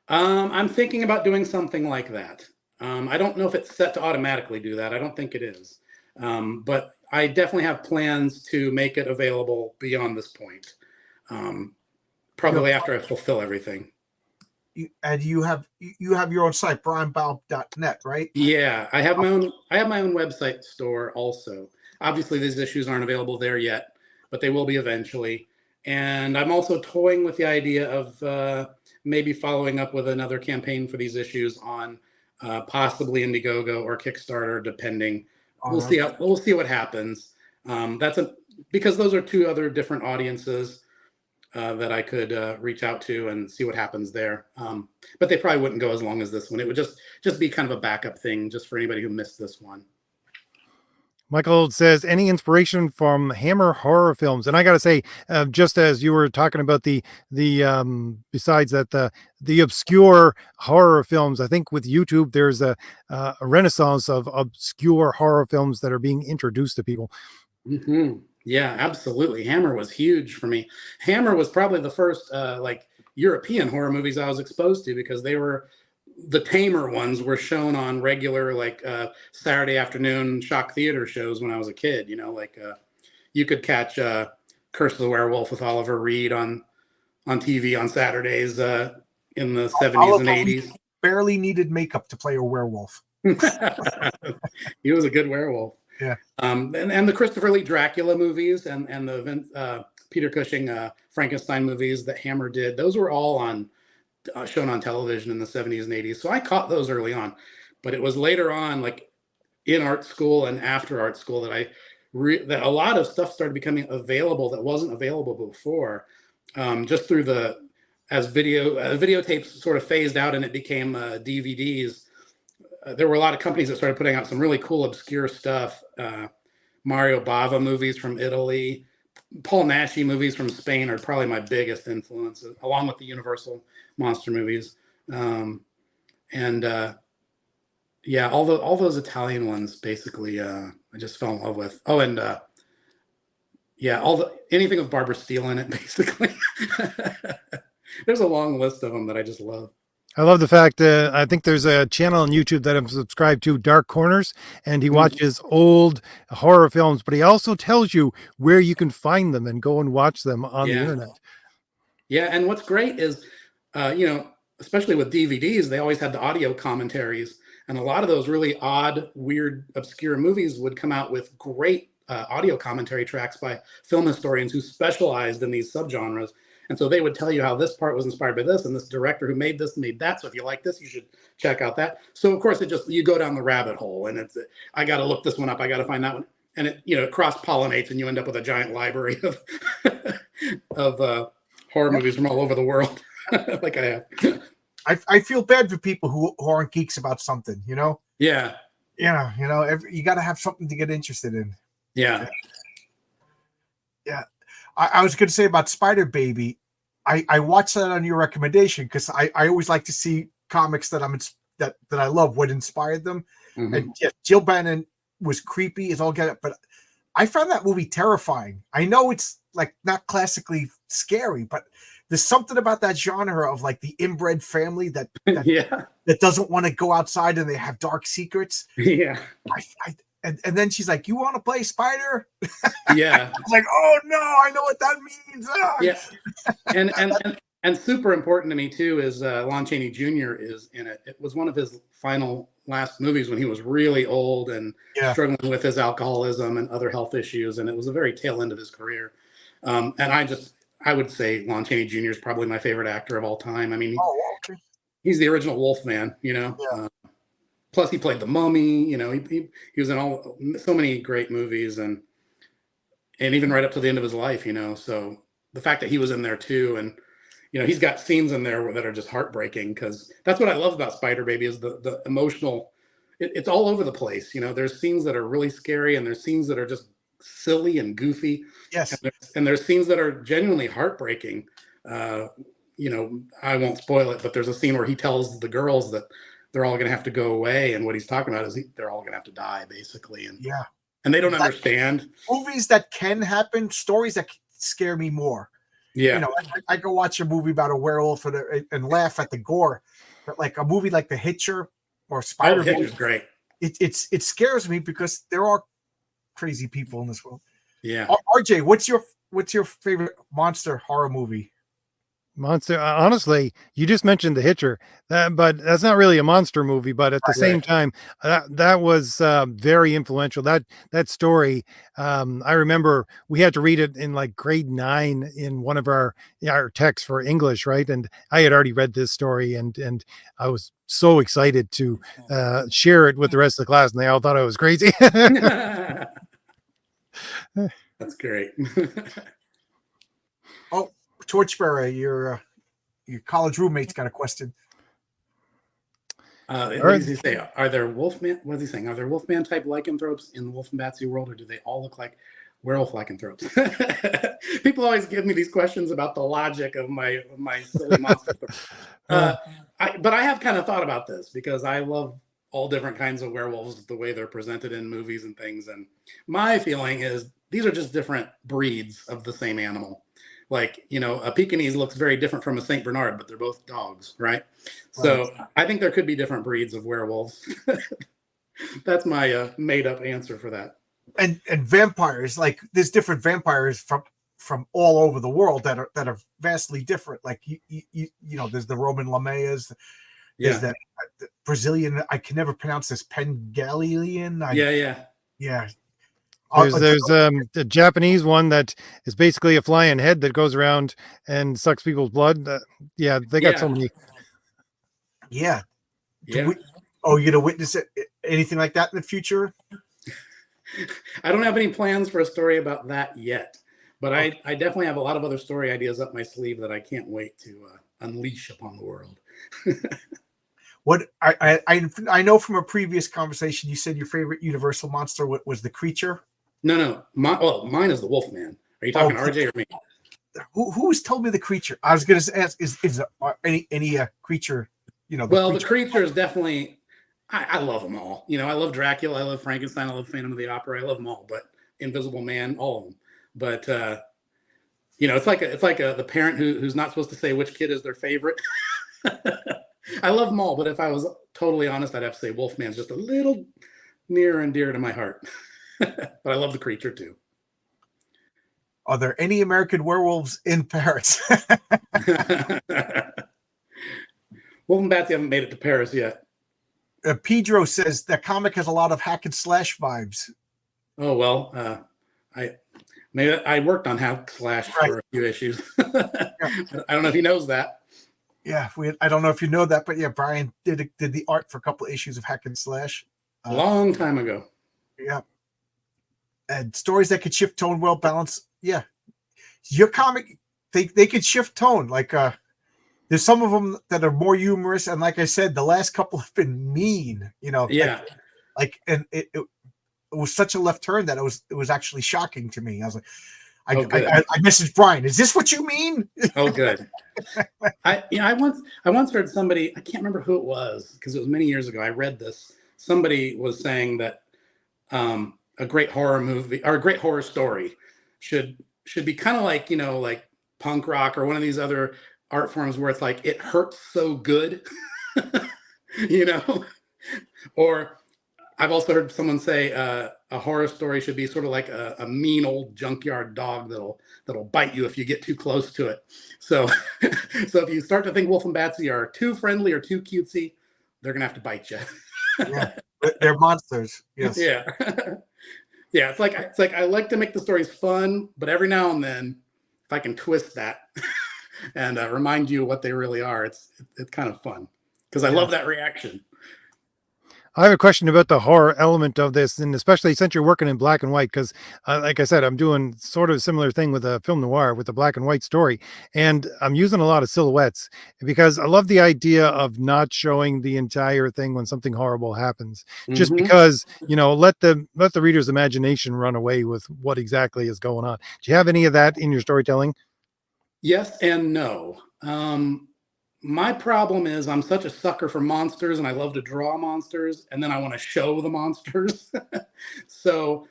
Speaker 2: I'm thinking about doing something like that. I don't know if it's set to automatically do that. I don't think it is. But I definitely have plans to make it available beyond this point. Probably after I fulfill everything.
Speaker 3: And you have your own site, brianbaum.net, right?
Speaker 2: Yeah, I have my own website store also. Obviously, these issues aren't available there yet, but they will be eventually. And I'm also toying with the idea of maybe following up with another campaign for these issues on possibly Indiegogo or Kickstarter, depending. We'll see what happens. Because those are two other different audiences that I could reach out to and see what happens there. But they probably wouldn't go as long as this one. It would just be kind of a backup thing, just for anybody who missed this one.
Speaker 1: Michael says, any inspiration from Hammer horror films? And I got to say, just as you were talking about the besides that, the obscure horror films, I think with YouTube, there's a renaissance of obscure horror films that are being introduced to people.
Speaker 2: Mm-hmm. Yeah, absolutely. Hammer was huge for me. Hammer was probably the first like European horror movies I was exposed to, because the tamer ones were shown on regular like Saturday afternoon shock theater shows when I was a kid. Like you could catch Curse of the Werewolf with Oliver Reed on TV on Saturdays in the 70s and 80s.
Speaker 3: Barely needed makeup to play a werewolf.
Speaker 2: He was a good werewolf.
Speaker 3: Yeah.
Speaker 2: And the Christopher Lee Dracula movies and the Peter Cushing Frankenstein movies that Hammer did, those were all shown on television in the 70s and 80s. So I caught those early on, but it was later on, like in art school and after art school, that that a lot of stuff started becoming available that wasn't available before, just through as videotapes sort of phased out and it became DVDs. There were a lot of companies that started putting out some really cool, obscure stuff. Mario Bava movies from Italy, Paul Naschy movies from Spain are probably my biggest influences, along with the Universal monster movies. Yeah, all those Italian ones, basically, I just fell in love with. Oh, and yeah, anything with Barbara Steele in it, basically. There's a long list of them that I just love.
Speaker 1: I love the fact I think there's a channel on YouTube that I'm subscribed to, Dark Corners, and he watches old horror films, but he also tells you where you can find them and go and watch them on the internet.
Speaker 2: Yeah, and what's great is, especially with DVDs, they always had the audio commentaries, and a lot of those really odd, weird, obscure movies would come out with great audio commentary tracks by film historians who specialized in these subgenres. And so they would tell you how this part was inspired by this, and this director who made this made that. So if you like this, you should check out that. So of course, you go down the rabbit hole, and I got to look this one up. I got to find that one, and it cross pollinates, and you end up with a giant library of horror movies from all over the world, like I have.
Speaker 3: I feel bad for people who aren't geeks about something,
Speaker 2: Yeah.
Speaker 3: You got to have something to get interested in.
Speaker 2: Yeah.
Speaker 3: Yeah, I was going to say about Spider Baby. I watched that on your recommendation because I always like to see comics that that I love, what inspired them.
Speaker 2: Mm-hmm.
Speaker 3: And yeah, Jill Bannon was creepy as all get it, but I found that movie terrifying. I know it's like not classically scary, but there's something about that genre of like the inbred family that
Speaker 2: Yeah.
Speaker 3: that doesn't want to go outside and they have dark secrets.
Speaker 2: Yeah.
Speaker 3: And then she's like, "You want to play Spider?"
Speaker 2: Yeah.
Speaker 3: I was like, "Oh no, I know what that means." Ah.
Speaker 2: Yeah. And super important to me too is Lon Chaney Jr. is in it. It was one of his last movies when he was really old and struggling with his alcoholism and other health issues, and it was a very tail end of his career. And I would say Lon Chaney Jr. is probably my favorite actor of all time. I mean, he's the original Wolfman, you know.
Speaker 3: Yeah.
Speaker 2: Plus, he played the Mummy. You know, he was in so many great movies, and even right up to the end of his life, you know. So the fact that he was in there too, and you know, he's got scenes in there that are just heartbreaking, because that's what I love about Spider Baby is the emotional. It's all over the place. You know, there's scenes that are really scary, and there's scenes that are just silly and goofy.
Speaker 3: Yes.
Speaker 2: And there's scenes that are genuinely heartbreaking. You know, I won't spoil it, but there's a scene where he tells the girls that they're all going to have to go away, and what he's talking about is they're all going to have to die, basically. And and they don't understand.
Speaker 3: Movies that can happen, stories that scare me more.
Speaker 2: Yeah,
Speaker 3: you know, I go watch a movie about a werewolf and laugh at the gore, but like a movie like The Hitcher or Spider Man,
Speaker 2: Hitcher's great.
Speaker 3: It scares me because there are crazy people in this world.
Speaker 2: Yeah.
Speaker 3: RJ, what's your favorite monster horror movie?
Speaker 1: Monster. Honestly, you just mentioned The Hitcher, but that's not really a monster movie. But at the same time, that was very influential. That story, I remember we had to read it in like grade 9 in one of our texts for English, right? And I had already read this story, and I was so excited to share it with the rest of the class, and they all thought I was crazy.
Speaker 2: That's great.
Speaker 3: Oh, Torchbearer, your college roommate's got a question.
Speaker 2: What does he say? Are there Wolfman? What is he saying? Are there Wolfman type lycanthropes in the Wolf and Batsy world, or do they all look like werewolf lycanthropes? People always give me these questions about the logic of my silly monster. But I have kind of thought about this because I love all different kinds of werewolves, the way they're presented in movies and things. And my feeling is these are just different breeds of the same animal. Like, you know, a Pekingese looks very different from a Saint Bernard, but they're both dogs, right? So I think there could be different breeds of werewolves. That's my made up answer for that.
Speaker 3: And vampires, like there's different vampires from all over the world that are vastly different. Like you know, there's the Roman Lamayas, there's that the Brazilian, I can never pronounce this, Pangalian. Yeah.
Speaker 1: There's the Japanese one that is basically a flying head that goes around and sucks people's blood. They got so many.
Speaker 3: Yeah. You're gonna witness anything like that in the future?
Speaker 2: I don't have any plans for a story about that yet, but I definitely have a lot of other story ideas up my sleeve that I can't wait to unleash upon the world.
Speaker 3: What I know from a previous conversation, you said your favorite Universal monster was the Creature.
Speaker 2: No, mine is the Wolfman. Are you talking RJ or me?
Speaker 3: Who's told me the Creature? I was going to ask, is any creature? You know,
Speaker 2: the Creature is definitely. I love them all. You know, I love Dracula, I love Frankenstein, I love Phantom of the Opera, I love them all. But Invisible Man, all of them. But you know, it's like the parent who's not supposed to say which kid is their favorite. I love them all, but if I was totally honest, I'd have to say Wolfman's just a little near and dear to my heart. But I love the Creature too.
Speaker 3: Are there any American werewolves in Paris?
Speaker 2: Wolf and Batsy haven't made it to Paris yet.
Speaker 3: Pedro says that comic has a lot of hack and slash vibes.
Speaker 2: Oh well, I worked on hack slash for a few issues. I don't know if he knows that.
Speaker 3: Yeah, I don't know if you know that, but yeah, Brian did the art for a couple of issues of Hack and Slash.
Speaker 2: A long time ago.
Speaker 3: Yeah. And stories that could shift tone, well balanced. Yeah. Your comic, they could shift tone. Like there's some of them that are more humorous, and like I said, the last couple have been mean, you know.
Speaker 2: Yeah.
Speaker 3: And it was such a left turn that it was actually shocking to me. I was like, I
Speaker 2: good.
Speaker 3: I messaged Brian. Is this what you mean?
Speaker 2: Oh, good. I once heard somebody, I can't remember who it was because it was many years ago. I read this. Somebody was saying that a great horror movie or a great horror story should be kind of like, like punk rock or one of these other art forms where it's like it hurts so good, or I've also heard someone say a horror story should be sort of like a mean old junkyard dog that'll bite you if you get too close to it. So so if you start to think Wolf and Batsy are too friendly or too cutesy, they're gonna have to bite you.
Speaker 3: Yeah, they're monsters. Yes.
Speaker 2: Yeah. Yeah, it's like I like to make the stories fun, but every now and then, if I can twist that and remind you what they really are, it's kind of fun because I love that reaction.
Speaker 1: I have a question about the horror element of this, and especially since you're working in black and white, because like I said, I'm doing sort of a similar thing with a film noir with a black and white story, and I'm using a lot of silhouettes because I love the idea of not showing the entire thing when something horrible happens, just because, let the reader's imagination run away with what exactly is going on. Do you have any of that in your storytelling?
Speaker 2: Yes and no. My problem is I'm such a sucker for monsters and I love to draw monsters and then I want to show the monsters. So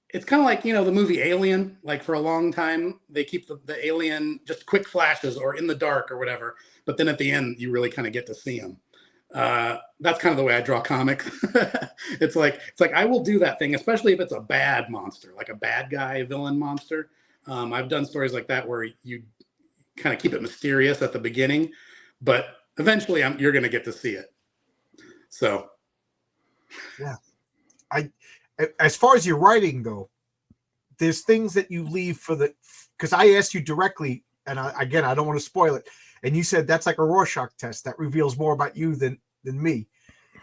Speaker 2: it's kind of like, the movie Alien, like for a long time, they keep the alien just quick flashes or in the dark or whatever. But then at the end, you really kind of get to see them. That's kind of the way I draw comics. It's like I will do that thing, especially if it's a bad monster, like a bad guy villain monster. I've done stories like that where you kind of keep it mysterious at the beginning, but eventually you're going to get to see it. So,
Speaker 3: yeah, as far as your writing go, there's things that you leave because I asked you directly, and I don't want to spoil it, and you said that's like a Rorschach test that reveals more about you than me.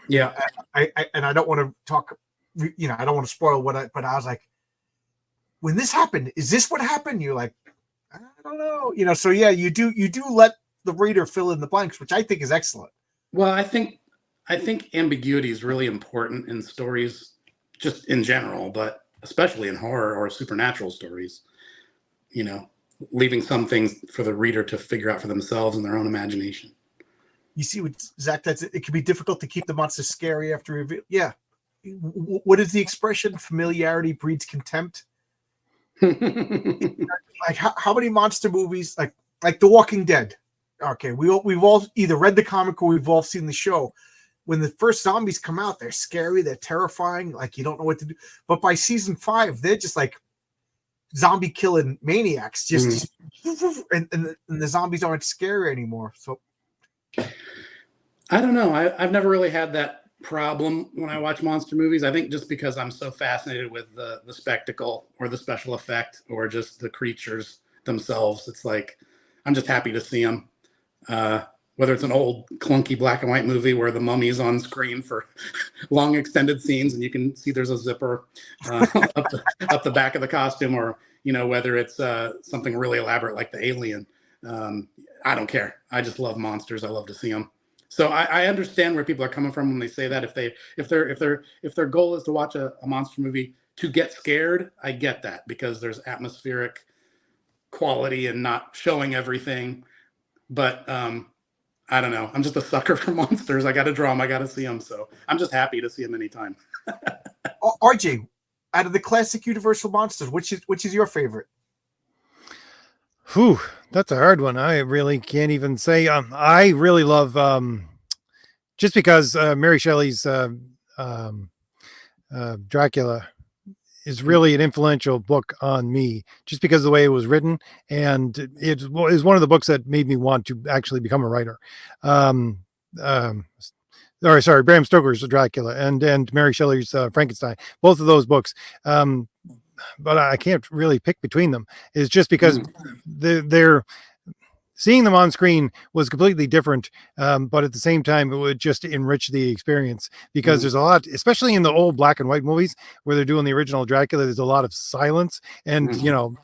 Speaker 2: Yeah,
Speaker 3: I don't want to talk, I don't want to spoil but I was like, when this happened, is this what happened? You're like, I don't know, so yeah, you do let the reader fill in the blanks, which I think is excellent.
Speaker 2: Well, I think ambiguity is really important in stories, just in general, but especially in horror or supernatural stories. Leaving some things for the reader to figure out for themselves in their own imagination.
Speaker 3: You see what Zach? It can be difficult to keep the monster scary after reveal. Yeah, what is the expression? Familiarity breeds contempt. Like how many monster movies like The Walking Dead? Okay, we've all either read the comic or we've all seen the show. When the first zombies come out, they're scary, they're terrifying, like you don't know what to do. But by season 5, they're just like zombie killing maniacs, just and the zombies aren't scary anymore. So
Speaker 2: I don't know. I've never really had that problem when I watch monster movies. I think just because I'm so fascinated with the spectacle or the special effect or just the creatures themselves, it's like I'm just happy to see them. Whether it's an old clunky black and white movie where the mummy's on screen for long extended scenes and you can see there's a zipper up the back of the costume, or whether it's something really elaborate like the Alien. I don't care. I just love monsters. I love to see them. So I understand where people are coming from when they say that. If their goal is to watch a monster movie to get scared, I get that, because there's atmospheric quality and not showing everything. But I don't know. I'm just a sucker for monsters. I got to draw them. I got to see them. So I'm just happy to see them anytime.
Speaker 3: RJ, out of the classic Universal monsters, which is your favorite?
Speaker 1: Whew, that's a hard one. I really can't even say. I really love just because Mary Shelley's Dracula is really an influential book on me, just because of the way it was written, and it is one of the books that made me want to actually become a writer. Bram Stoker's Dracula and Mary Shelley's Frankenstein, both of those books. But I can't really pick between them. It's just because they're seeing them on screen was completely different, but at the same time it would just enrich the experience, because there's a lot, especially in the old black and white movies where they're doing the original Dracula, there's a lot of silence, and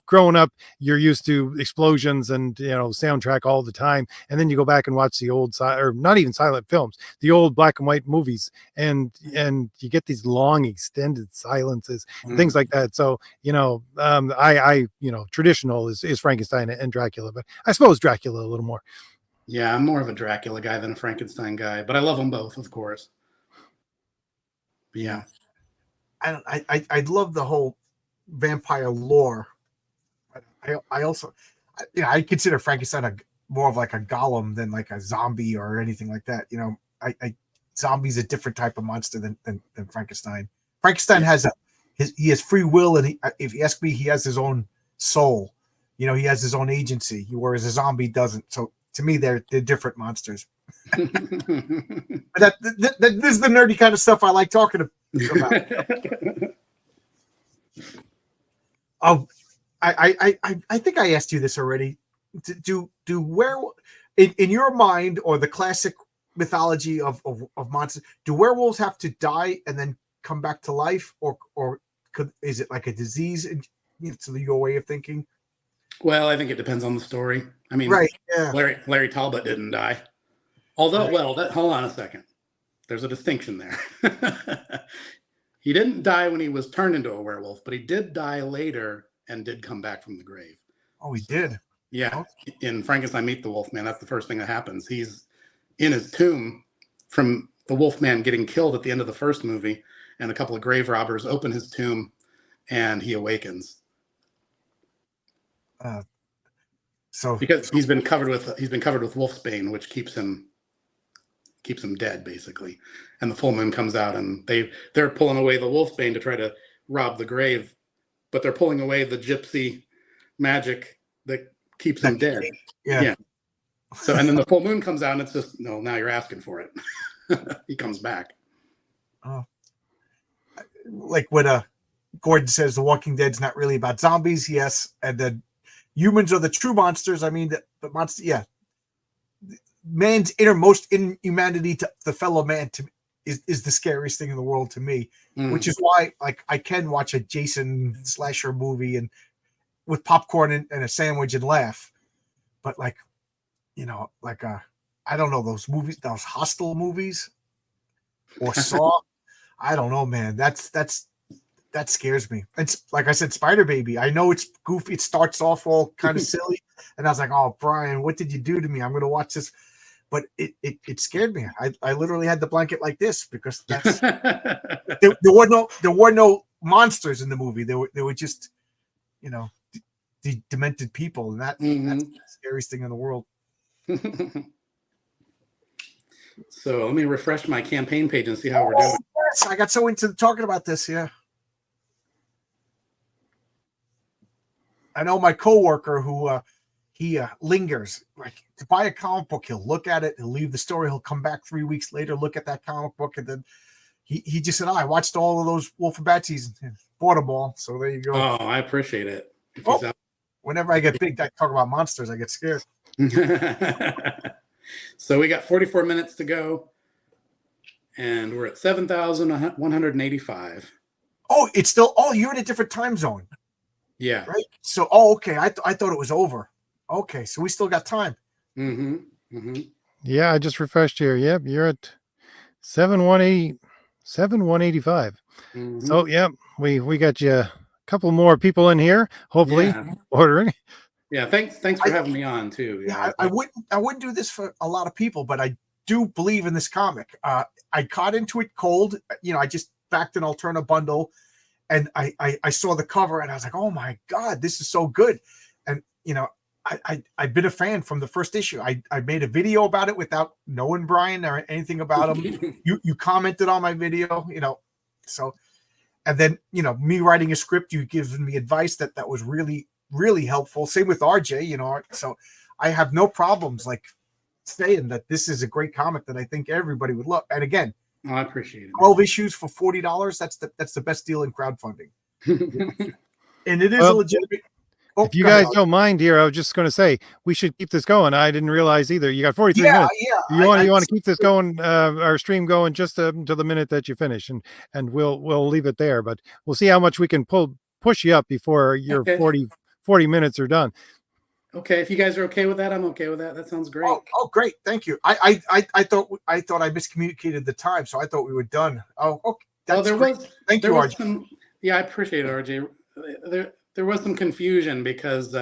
Speaker 1: growing up you're used to explosions and soundtrack all the time, and then you go back and watch the old or not even silent films, the old black and white movies, and you get these long extended silences, things like that. So I traditional is Frankenstein and Dracula, but I suppose Dracula a little more.
Speaker 2: Yeah, I'm more of a Dracula guy than a Frankenstein guy, but I love them both, of course. But yeah,
Speaker 3: I love the whole vampire lore. I also, I consider Frankenstein more of like a golem than like a zombie or anything like that. Zombie's a different type of monster than Frankenstein. Frankenstein has he has free will, and if you ask me, he has his own soul. He has his own agency, whereas a zombie doesn't. So to me, they're different monsters. But this is the nerdy kind of stuff I like talking about. Oh, I think I asked you this already. Do in your mind, or the classic mythology of monsters, do werewolves have to die and then come back to life, or is it like a disease? To your way of thinking.
Speaker 2: Well, I think it depends on the story. I mean,
Speaker 3: right? Yeah.
Speaker 2: Larry Talbot didn't die. Although, hold on a second. There's a distinction there. He didn't die when he was turned into a werewolf, but he did die later and did come back from the grave.
Speaker 3: Oh, he did?
Speaker 2: Yeah. In Frankenstein Meet the Wolfman, that's the first thing that happens. He's in his tomb from the Wolfman getting killed at the end of the first movie, and a couple of grave robbers open his tomb, and he awakens. Because he's been covered with wolfsbane, which keeps him dead, basically. And the full moon comes out, and they're pulling away the wolfsbane to try to rob the grave, but they're pulling away the gypsy magic that keeps him dead. Yeah. So, and then the full moon comes out, and it's just, no, now you're asking for it. He comes back.
Speaker 3: Oh, like when Gordon says The Walking Dead's not really about zombies, yes, and then humans are the true monsters. I mean, the monster, yeah. Man's innermost inhumanity to the fellow man is the scariest thing in the world to me, which is why, like, I can watch a Jason slasher movie and with popcorn and a sandwich and laugh, but like, I don't know, those movies, those Hostel movies or Saw. I don't know, man. That scares me. It's like I said, Spider Baby. I know it's goofy. It starts off all kind of silly, and I was like, "Oh, Brian, what did you do to me? I'm going to watch this." But it scared me. I literally had the blanket like this because that's there were no monsters in the movie. There were just the demented people, and that's the scariest thing in the world.
Speaker 2: So let me refresh my campaign page and see how we're doing.
Speaker 3: Yes, I got so into talking about this. Yeah. I know my coworker who he lingers, like, to buy a comic book. He'll look at it, he'll leave the store, he'll come back 3 weeks later, look at that comic book, and then he just said, "I watched all of those WULF and BATSYs and bought them all." So there you go.
Speaker 2: Oh, I appreciate it.
Speaker 3: Whenever I get big, I talk about monsters, I get scared.
Speaker 2: So we got 44 minutes to go, and we're at 7,185.
Speaker 3: Oh, it's still. Oh, you're in a different time zone.
Speaker 2: Yeah.
Speaker 3: Right. So, okay. I thought it was over. Okay, so we still got time.
Speaker 1: Yeah, I just refreshed here. Yep, you're at 7,185. So, yep, we got you a couple more people in here, hopefully ordering.
Speaker 2: Yeah, thanks for having me on too.
Speaker 3: Yeah, I wouldn't do this for a lot of people, but I do believe in this comic. I caught into it cold. I just backed an Alterna bundle, and I saw the cover, and I was like, "Oh my God, this is so good!" And I've been a fan from the first issue. I made a video about it without knowing Brian or anything about him. You commented on my video, so, and then me writing a script, you given me advice that was really, really helpful. Same with RJ, so I have no problems like saying that this is a great comic that I think everybody would love. And again,
Speaker 2: I appreciate it.
Speaker 3: 12 issues for $40. That's the best deal in crowdfunding. And it is a legitimate. Oh,
Speaker 1: If you
Speaker 3: go ahead.
Speaker 1: guys don't mind here, I was just going to say we should keep this going. I didn't realize either. You got 43
Speaker 3: Yeah,
Speaker 1: minutes.
Speaker 3: yeah.
Speaker 1: You want to keep this going, our stream going just until the minute that you finish, and we'll leave it there. But we'll see how much we can push you up before your
Speaker 2: Okay.
Speaker 1: 40 minutes are done.
Speaker 2: Okay, if you guys are okay with that, I'm okay with that. That sounds great.
Speaker 3: Oh, great. Thank you. I thought I miscommunicated the time, so I thought we were done. Oh, okay.
Speaker 2: Well, there
Speaker 3: great.
Speaker 2: was
Speaker 3: Thank
Speaker 2: there
Speaker 3: you,
Speaker 2: was
Speaker 3: RJ.
Speaker 2: some. Yeah, I appreciate it, RJ. There was some confusion because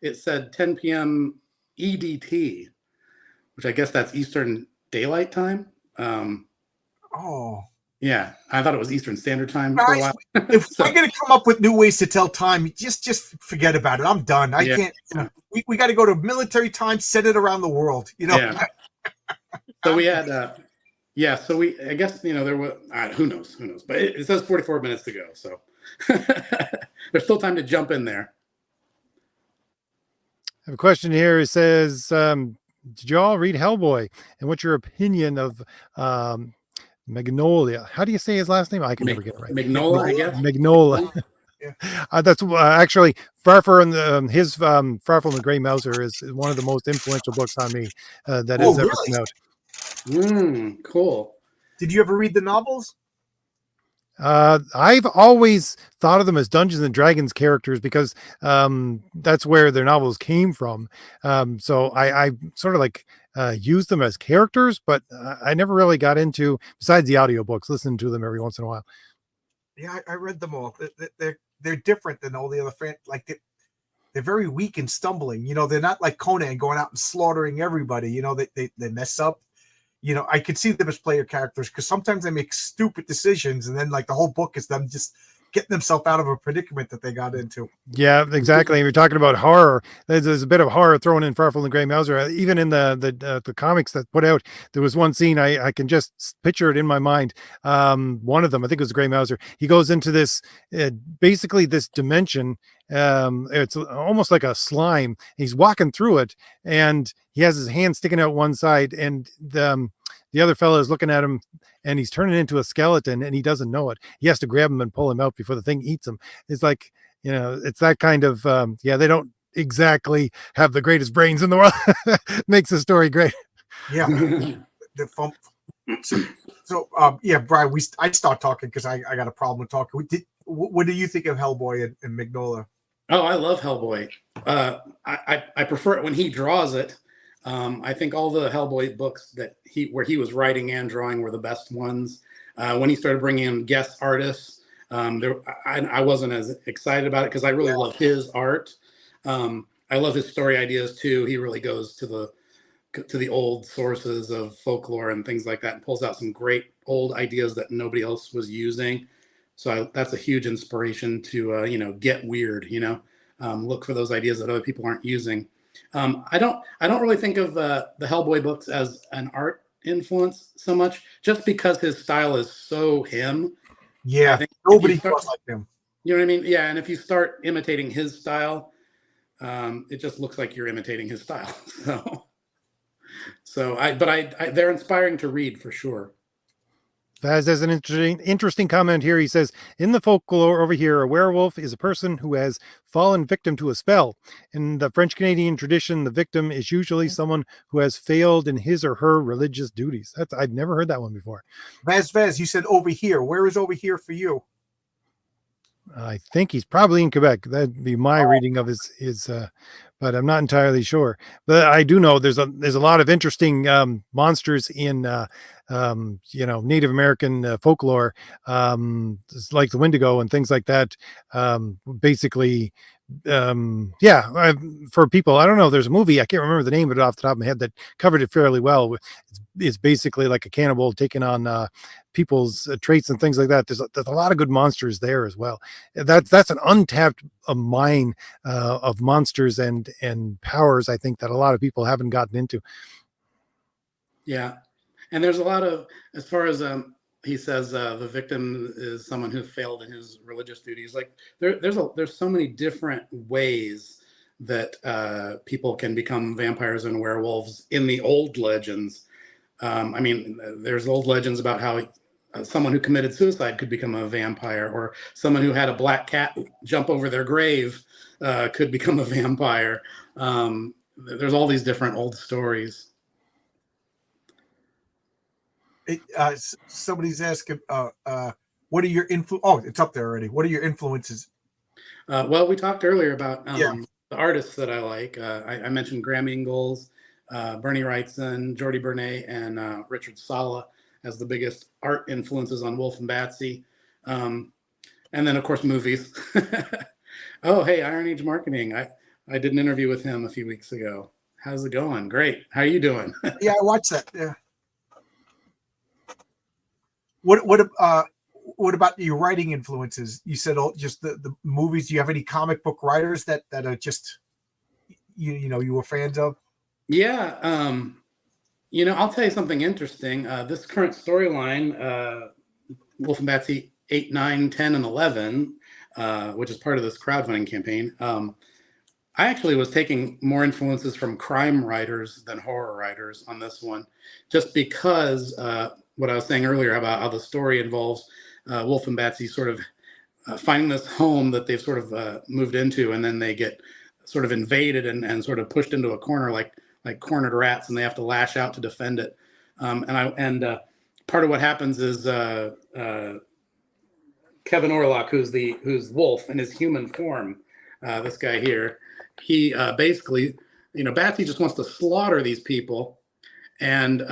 Speaker 2: it said 10 p.m. EDT, which I guess that's Eastern Daylight Time.
Speaker 3: Oh.
Speaker 2: Yeah, I thought it was Eastern Standard Time for a while.
Speaker 3: If we're going to come up with new ways to tell time, just forget about it. I'm done. I can't. You know, we got to go to military time, set it around the world. You know.
Speaker 2: Yeah. So we had. Yeah. So I guess there was. Who knows? Who knows? But it says 44 minutes to go. So there's still time to jump in there.
Speaker 1: I have a question here. It says, did you all read Hellboy? And what's your opinion of Magnolia? How do you say his last name? I can never get it right.
Speaker 2: Magnolia, I guess.
Speaker 1: Magnolia.
Speaker 3: Yeah.
Speaker 1: That's actually Far from his Far from the Gray Mouser is one of the most influential books on me that has ever come out.
Speaker 2: Cool.
Speaker 3: Did you ever read the novels?
Speaker 1: I've always thought of them as Dungeons and Dragons characters because that's where their novels came from. So I sort of like used them as characters, but I never really got into, besides the audiobooks, listening to them every once in a while.
Speaker 3: Yeah, I read them all. They're different than all the other fans. Like they're very weak and stumbling. They're not like Conan going out and slaughtering everybody. They mess up. I could see them as player characters because sometimes they make stupid decisions, and then like the whole book is them just getting themselves out of a predicament that they got into.
Speaker 1: Yeah, exactly. We're talking about horror. There's a bit of horror thrown in Far from the Gray Mouser. Even in the comics that put out, there was one scene I can just picture it in my mind. One of them, I think it was the Gray Mouser. He goes into this basically this dimension. It's almost like a slime. He's walking through it, and he has his hand sticking out one side, and the other fellow is looking at him, and he's turning into a skeleton, and he doesn't know it. He has to grab him and pull him out before the thing eats him. It's like, it's that kind of, they don't exactly have the greatest brains in the world. Makes the story great.
Speaker 3: Yeah. So, Brian, I start talking because I got a problem with talking. What do you think of Hellboy and Magnolia?
Speaker 2: Oh, I love Hellboy. I prefer it when he draws it. I think all the Hellboy books where he was writing and drawing were the best ones. When he started bringing in guest artists, I wasn't as excited about it because I really love his art. I love his story ideas too. He really goes to the old sources of folklore and things like that, and pulls out some great old ideas that nobody else was using. So that's a huge inspiration to get weird. Look for those ideas that other people aren't using. I don't really think of the Hellboy books as an art influence so much, just because his style is so him.
Speaker 3: Yeah, nobody draws like him.
Speaker 2: You know what I mean? Yeah, and if you start imitating his style, it just looks like you're imitating his style. But they're inspiring to read for sure.
Speaker 1: Faz has an interesting comment here. He says, in the folklore over here, a werewolf is a person who has fallen victim to a spell. In the French Canadian tradition, the victim is usually someone who has failed in his or her religious duties. I've never heard that one before.
Speaker 3: Vaz, you said over here. Where is over here for you?
Speaker 1: I think he's probably in Quebec. That'd be my reading of his but I'm not entirely sure. But I do know there's a lot of interesting monsters in Native American folklore, like the Wendigo and things like that. Basically, for people, I don't know. There's a movie, I can't remember the name of it off the top of my head, that covered it fairly well. It's basically like a cannibal taking on people's traits and things like that. There's a lot of good monsters there as well. That's an untapped mine of monsters and powers, I think, that a lot of people haven't gotten into.
Speaker 2: Yeah, and there's a lot of, as far as he says, the victim is someone who failed in his religious duties. Like there's so many different ways that people can become vampires and werewolves in the old legends. There's old legends about how someone who committed suicide could become a vampire, or someone who had a black cat jump over their grave could become a vampire. There's all these different old stories.
Speaker 3: Somebody's asking, what are your Oh, it's up there already. What are your influences?
Speaker 2: Well, we talked earlier about the artists that I like. I mentioned Graham Ingalls, Bernie Wrightson, Jordi Bernay, and Richard Sala as the biggest art influences on Wolf and Batsy. And then, of course, movies. Oh, hey, Iron Age Marketing. I did an interview with him a few weeks ago. How's it going? Great. How are you doing?
Speaker 3: Yeah, I watched that. Yeah. What about your writing influences? You said just the movies. Do you have any comic book writers that are just you were fans of?
Speaker 2: Yeah. I'll tell you something interesting. This current storyline, Wolf and Batsy 8, 9, 10, and 11, which is part of this crowdfunding campaign. I actually was taking more influences from crime writers than horror writers on this one, just because what I was saying earlier about how the story involves Wolf and Batsy sort of finding this home that they've sort of moved into, and then they get sort of invaded and sort of pushed into a corner like cornered rats, and they have to lash out to defend it. And part of what happens is Kevin Orlock, who's Wolf in his human form, this guy here, he basically, Batsy just wants to slaughter these people, and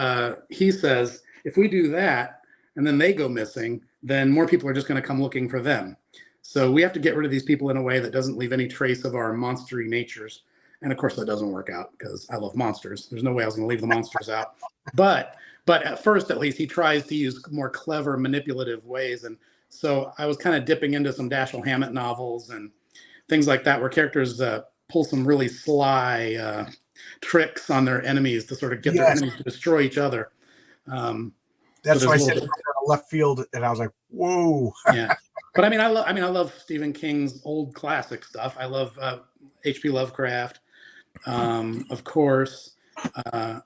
Speaker 2: he says, if we do that and then they go missing, then more people are just going to come looking for them. So we have to get rid of these people in a way that doesn't leave any trace of our monstery natures. And of course, that doesn't work out because I love monsters. There's no way I was going to leave the monsters out. But at first, at least, he tries to use more clever, manipulative ways. And so I was kind of dipping into some Dashiell Hammett novels and things like that, where characters pull some really sly tricks on their enemies to sort of get their enemies to destroy each other.
Speaker 3: That's why I said left field, and I was like, "Whoa!"
Speaker 2: Yeah, but I love Stephen King's old classic stuff. I love H.P. Lovecraft, of course. But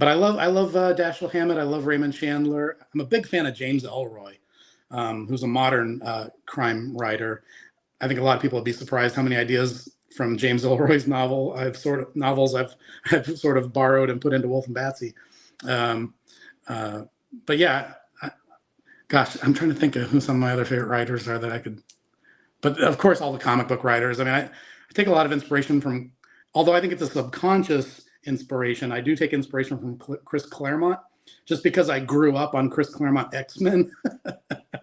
Speaker 2: I love Dashiell Hammett. I love Raymond Chandler. I'm a big fan of James Ellroy, who's a modern crime writer. I think a lot of people would be surprised how many ideas from James Ellroy's novels I've sort of borrowed and put into Wolf and Batsy. But yeah, gosh, I'm trying to think of who some of my other favorite writers are that I could. But of course, all the comic book writers. I mean, I take a lot of inspiration from, although I think it's a subconscious inspiration, I do take inspiration from Chris Claremont, just because I grew up on Chris Claremont X-Men.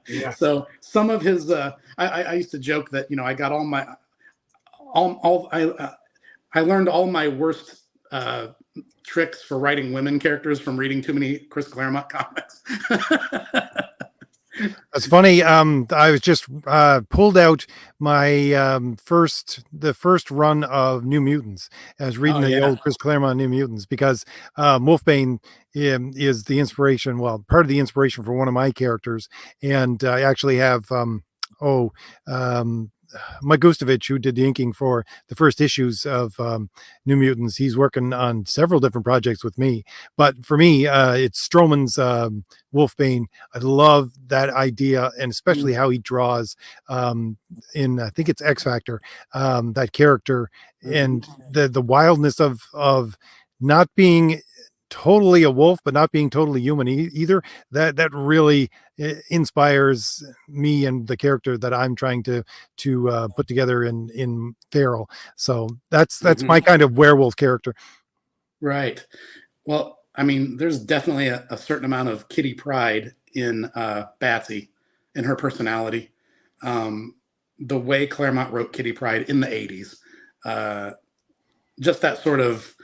Speaker 3: Yeah.
Speaker 2: So some of his, I used to joke that I got I learned all my worst tricks for writing women characters from reading too many Chris Claremont comics.
Speaker 1: That's funny. I was just pulled out my the first run of New Mutants. I was reading the old Chris Claremont New Mutants because Wolfbane is the inspiration. Well, part of the inspiration for one of my characters, and I actually have Mike Gustovich, who did the inking for the first issues of New Mutants. He's working on several different projects with me. But for me, it's Stroman's Wolfbane. I love that idea, and especially how he draws in, I think it's X Factor, that character, and the wildness of not being totally a wolf, but not being totally human either. That really inspires me and the character that I'm trying to put together in Feral. So that's my kind of werewolf character.
Speaker 2: Right. Well, I mean, there's definitely a certain amount of Kitty Pryde in Batsy, in her personality. The way Claremont wrote Kitty Pryde in the 80s, just that sort of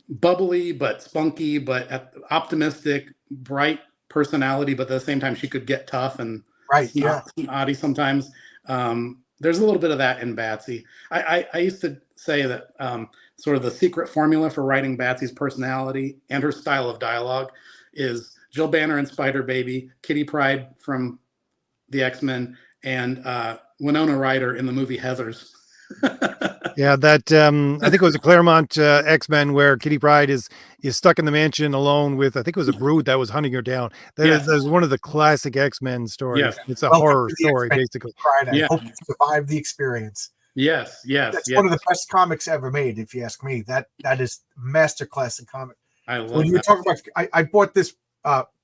Speaker 2: bubbly but spunky but optimistic, bright personality, but at the same time she could get tough and snotty sometimes. There's a little bit of that in Batsy. I used to say that sort of the secret formula for writing Batsy's personality and her style of dialogue is Jill Banner and Spider Baby, Kitty Pryde from the X-Men, and Winona Ryder in the movie Heathers.
Speaker 1: Yeah, that I think it was a Claremont X-Men where Kitty Pryde is stuck in the mansion alone with, I think it was a brood that was hunting her down. That is one of the classic X-Men stories.
Speaker 2: Yes.
Speaker 1: It's a
Speaker 3: Welcome
Speaker 1: horror
Speaker 3: to the
Speaker 1: story,
Speaker 3: X-Men,
Speaker 1: basically.
Speaker 3: Pride. I
Speaker 2: Yeah.
Speaker 3: hope you survive the experience.
Speaker 2: Yes, yes,
Speaker 3: That's
Speaker 2: yes.
Speaker 3: one of the best comics ever made, if you ask me. That is masterclass in comic.
Speaker 2: I love
Speaker 3: When you were
Speaker 2: that.
Speaker 3: talking about, I bought this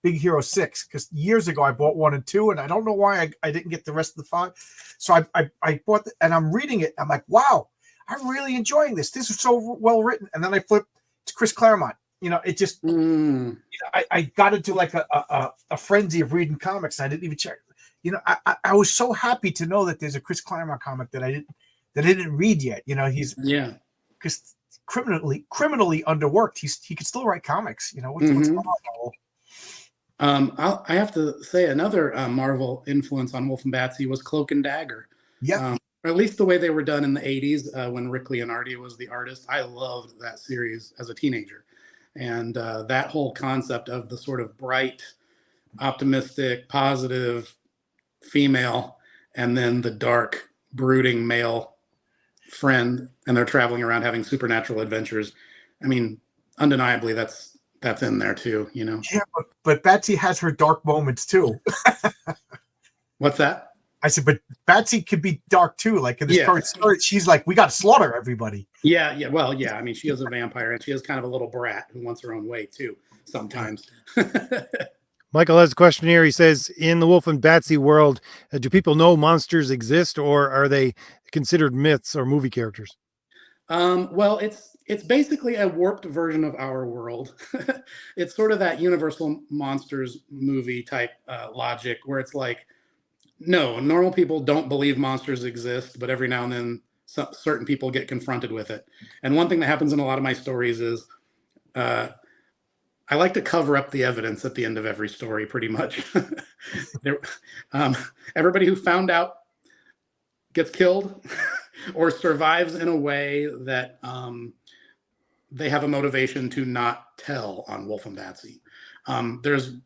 Speaker 3: Big Hero 6 because years ago I bought 1 and 2, and I don't know why I didn't get the rest of the 5. So I bought and I'm reading it. I'm like, wow, I'm really enjoying this. This is so well written. And then I flip to Chris Claremont. You know, it just I got into like a frenzy of reading comics. I didn't even check. You know, I was so happy to know that there's a Chris Claremont comic that I didn't read yet. You know, he's because criminally underworked. He could still write comics. You know, what's going
Speaker 2: on? I have to say another Marvel influence on Wolf and Batsy was Cloak and Dagger.
Speaker 3: Yeah.
Speaker 2: Or at least the way they were done in the 80s when Rick Leonardi was the artist. I loved that series as a teenager. And that whole concept of the sort of bright, optimistic, positive female, and then the dark, brooding male friend, and they're traveling around having supernatural adventures. I mean, undeniably, that's in there too, you know.
Speaker 3: Yeah, but Batsy has her dark moments too.
Speaker 2: What's that?
Speaker 3: I said, but Batsy could be dark too. Like in this current story, she's like, we got to slaughter everybody.
Speaker 2: Yeah. Well, yeah. I mean, she is a vampire, and she is kind of a little brat who wants her own way too sometimes.
Speaker 1: Michael has a question here. He says, in the Wolf and Batsy world, do people know monsters exist, or are they considered myths or movie characters?
Speaker 2: Well, it's basically a warped version of our world. It's sort of that Universal Monsters movie type logic where it's like, no, normal people don't believe monsters exist, but every now and then certain people get confronted with it. And one thing that happens in a lot of my stories is I like to cover up the evidence at the end of every story, pretty much. Everybody who found out gets killed or survives in a way that they have a motivation to not tell on Wolf and Batsy. There's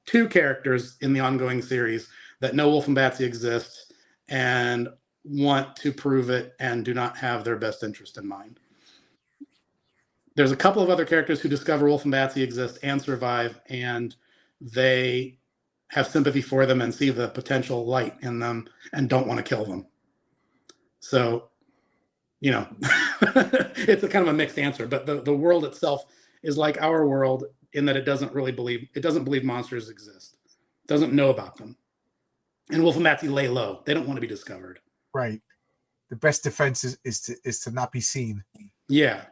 Speaker 2: 2 characters in the ongoing series that know Wolf and Batsy exists and want to prove it and do not have their best interest in mind. There's a couple of other characters who discover Wolf and Batsy exist and survive, and they have sympathy for them and see the potential light in them and don't want to kill them. So, you know, it's a kind of a mixed answer, but the world itself is like our world in that it doesn't believe monsters exist. It doesn't know about them. And Wolf and Batsy lay low. They don't want to be discovered.
Speaker 3: Right. The best defense is to not be seen.
Speaker 2: Yeah.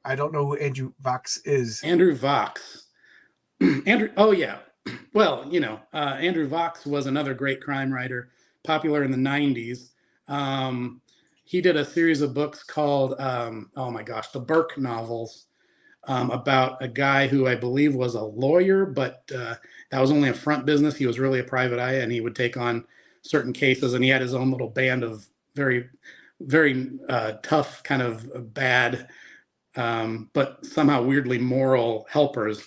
Speaker 3: I don't know who Andrew Vox is.
Speaker 2: Andrew Vox. Oh, yeah. Well, you know, Andrew Vox was another great crime writer, popular in the 90s. He did a series of books called, oh my gosh, the Burke novels, about a guy who I believe was a lawyer, but that was only a front business. He was really a private eye, and he would take on certain cases, and he had his own little band of very, very tough, kind of bad, but somehow weirdly moral helpers.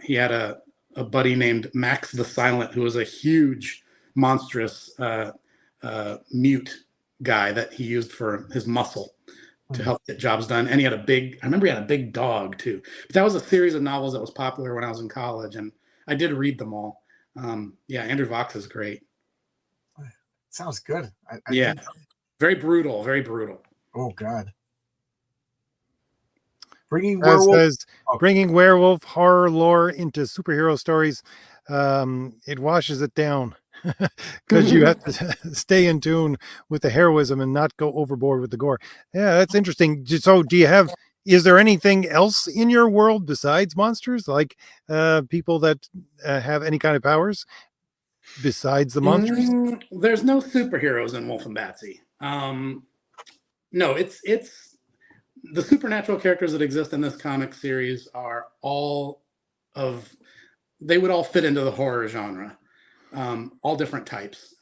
Speaker 2: He had a buddy named Max the Silent, who was a huge, monstrous mute guy that he used for his muscle to help get jobs done. And I remember he had a big dog too. But that was a series of novels that was popular when I was in college, and I did read them all. Yeah, Andrew Vox is great.
Speaker 3: Sounds good.
Speaker 2: Yeah, very brutal, very brutal.
Speaker 3: Oh God. Bringing werewolf
Speaker 1: horror lore into superhero stories, it washes it down because you have to stay in tune with the heroism and not go overboard with the gore. Yeah, that's interesting. So is there anything else in your world besides monsters, like people that have any kind of powers besides the monsters?
Speaker 2: There's no superheroes in Wolf and Batsy. No, it's the supernatural characters that exist in this comic series are they would all fit into the horror genre, all different types.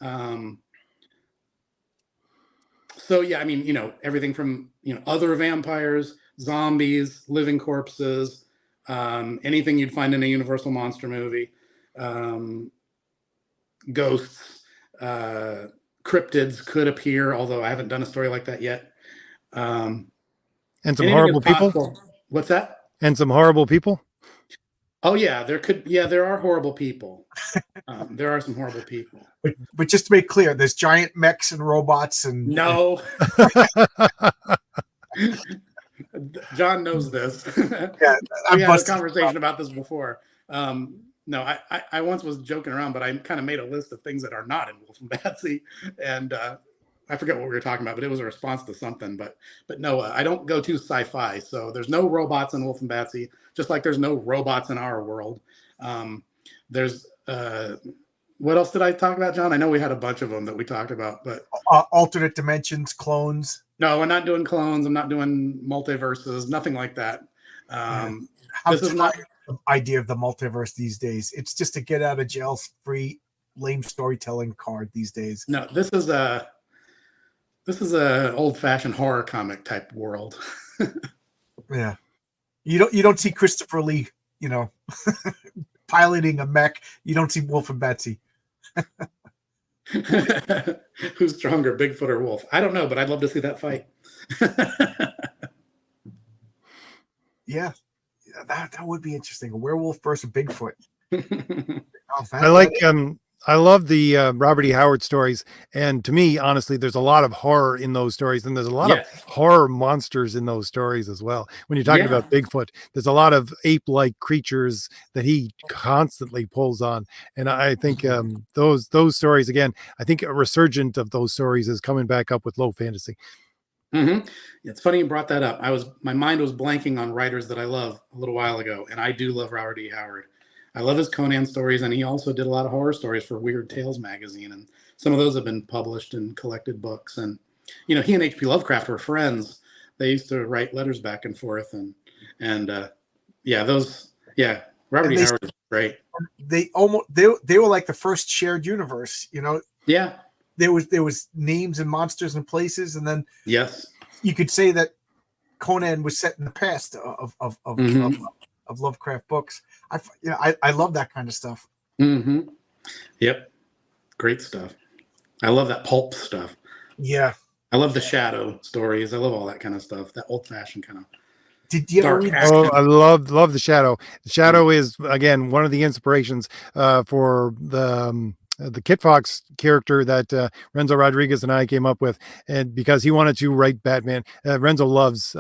Speaker 2: So yeah, I mean, you know, everything from, you know, other vampires, zombies, living corpses, anything you'd find in a Universal monster movie, ghosts, cryptids could appear, although I haven't done a story like that yet.
Speaker 1: And some
Speaker 2: Anything
Speaker 1: horrible
Speaker 2: is
Speaker 1: people.
Speaker 2: possible. What's that?
Speaker 1: And some horrible people.
Speaker 2: Oh yeah, there are horrible people. There are some horrible people.
Speaker 3: But just to make clear, there's giant mechs and robots and
Speaker 2: No. John knows this.
Speaker 3: Yeah,
Speaker 2: we had a conversation about this before. No, I once was joking around, but I kind of made a list of things that are not in Wolf and BATSY, and I forget what we were talking about, but it was a response to something. But no, I don't go too sci-fi. So there's no robots in Wolf and BATSY, just like there's no robots in our world. There's what else did I talk about, John? I know we had a bunch of them that we talked about, but
Speaker 3: alternate dimensions, clones.
Speaker 2: No, we're not doing clones. I'm not doing multiverses, nothing like that.
Speaker 3: This is not the idea of the multiverse these days. It's just a get out of jail free, lame storytelling card these days.
Speaker 2: No, this is a old fashioned horror comic type world.
Speaker 3: Yeah, you don't see Christopher Lee, piloting a mech. You don't see Wolf and BATSY.
Speaker 2: Who's stronger, Bigfoot or Wolf? I don't know, but I'd love to see that fight.
Speaker 3: Yeah, that would be interesting. A werewolf versus a Bigfoot.
Speaker 1: I love the Robert E. Howard stories, and to me, honestly, there's a lot of horror in those stories, and there's a lot of horror monsters in those stories as well. When you're talking about Bigfoot, there's a lot of ape-like creatures that he constantly pulls on, and I think those stories again. I think a resurgent of those stories is coming back up with low fantasy.
Speaker 2: Mm-hmm. It's funny you brought that up. My mind was blanking on writers that I love a little while ago, and I do love Robert E. Howard. I love his Conan stories, and he also did a lot of horror stories for Weird Tales magazine, and some of those have been published in collected books. And he and H.P. Lovecraft were friends. They used to write letters back and forth, and Robert E. Howard is great.
Speaker 3: They were like the first shared universe,
Speaker 2: Yeah.
Speaker 3: There was names and monsters and places, and then you could say that Conan was set in the past of Lovecraft books. I love that kind of stuff.
Speaker 2: Mm-hmm. Yep, great stuff. I love that pulp stuff.
Speaker 3: Yeah,
Speaker 2: I love the shadow stories. I love all that kind of stuff. That old-fashioned kind of.
Speaker 3: Did you ever read?
Speaker 1: Oh, I love the Shadow. The Shadow is again one of the inspirations for the Kit Fox character that Renzo Rodriguez and I came up with, and because he wanted to write Batman. Renzo loves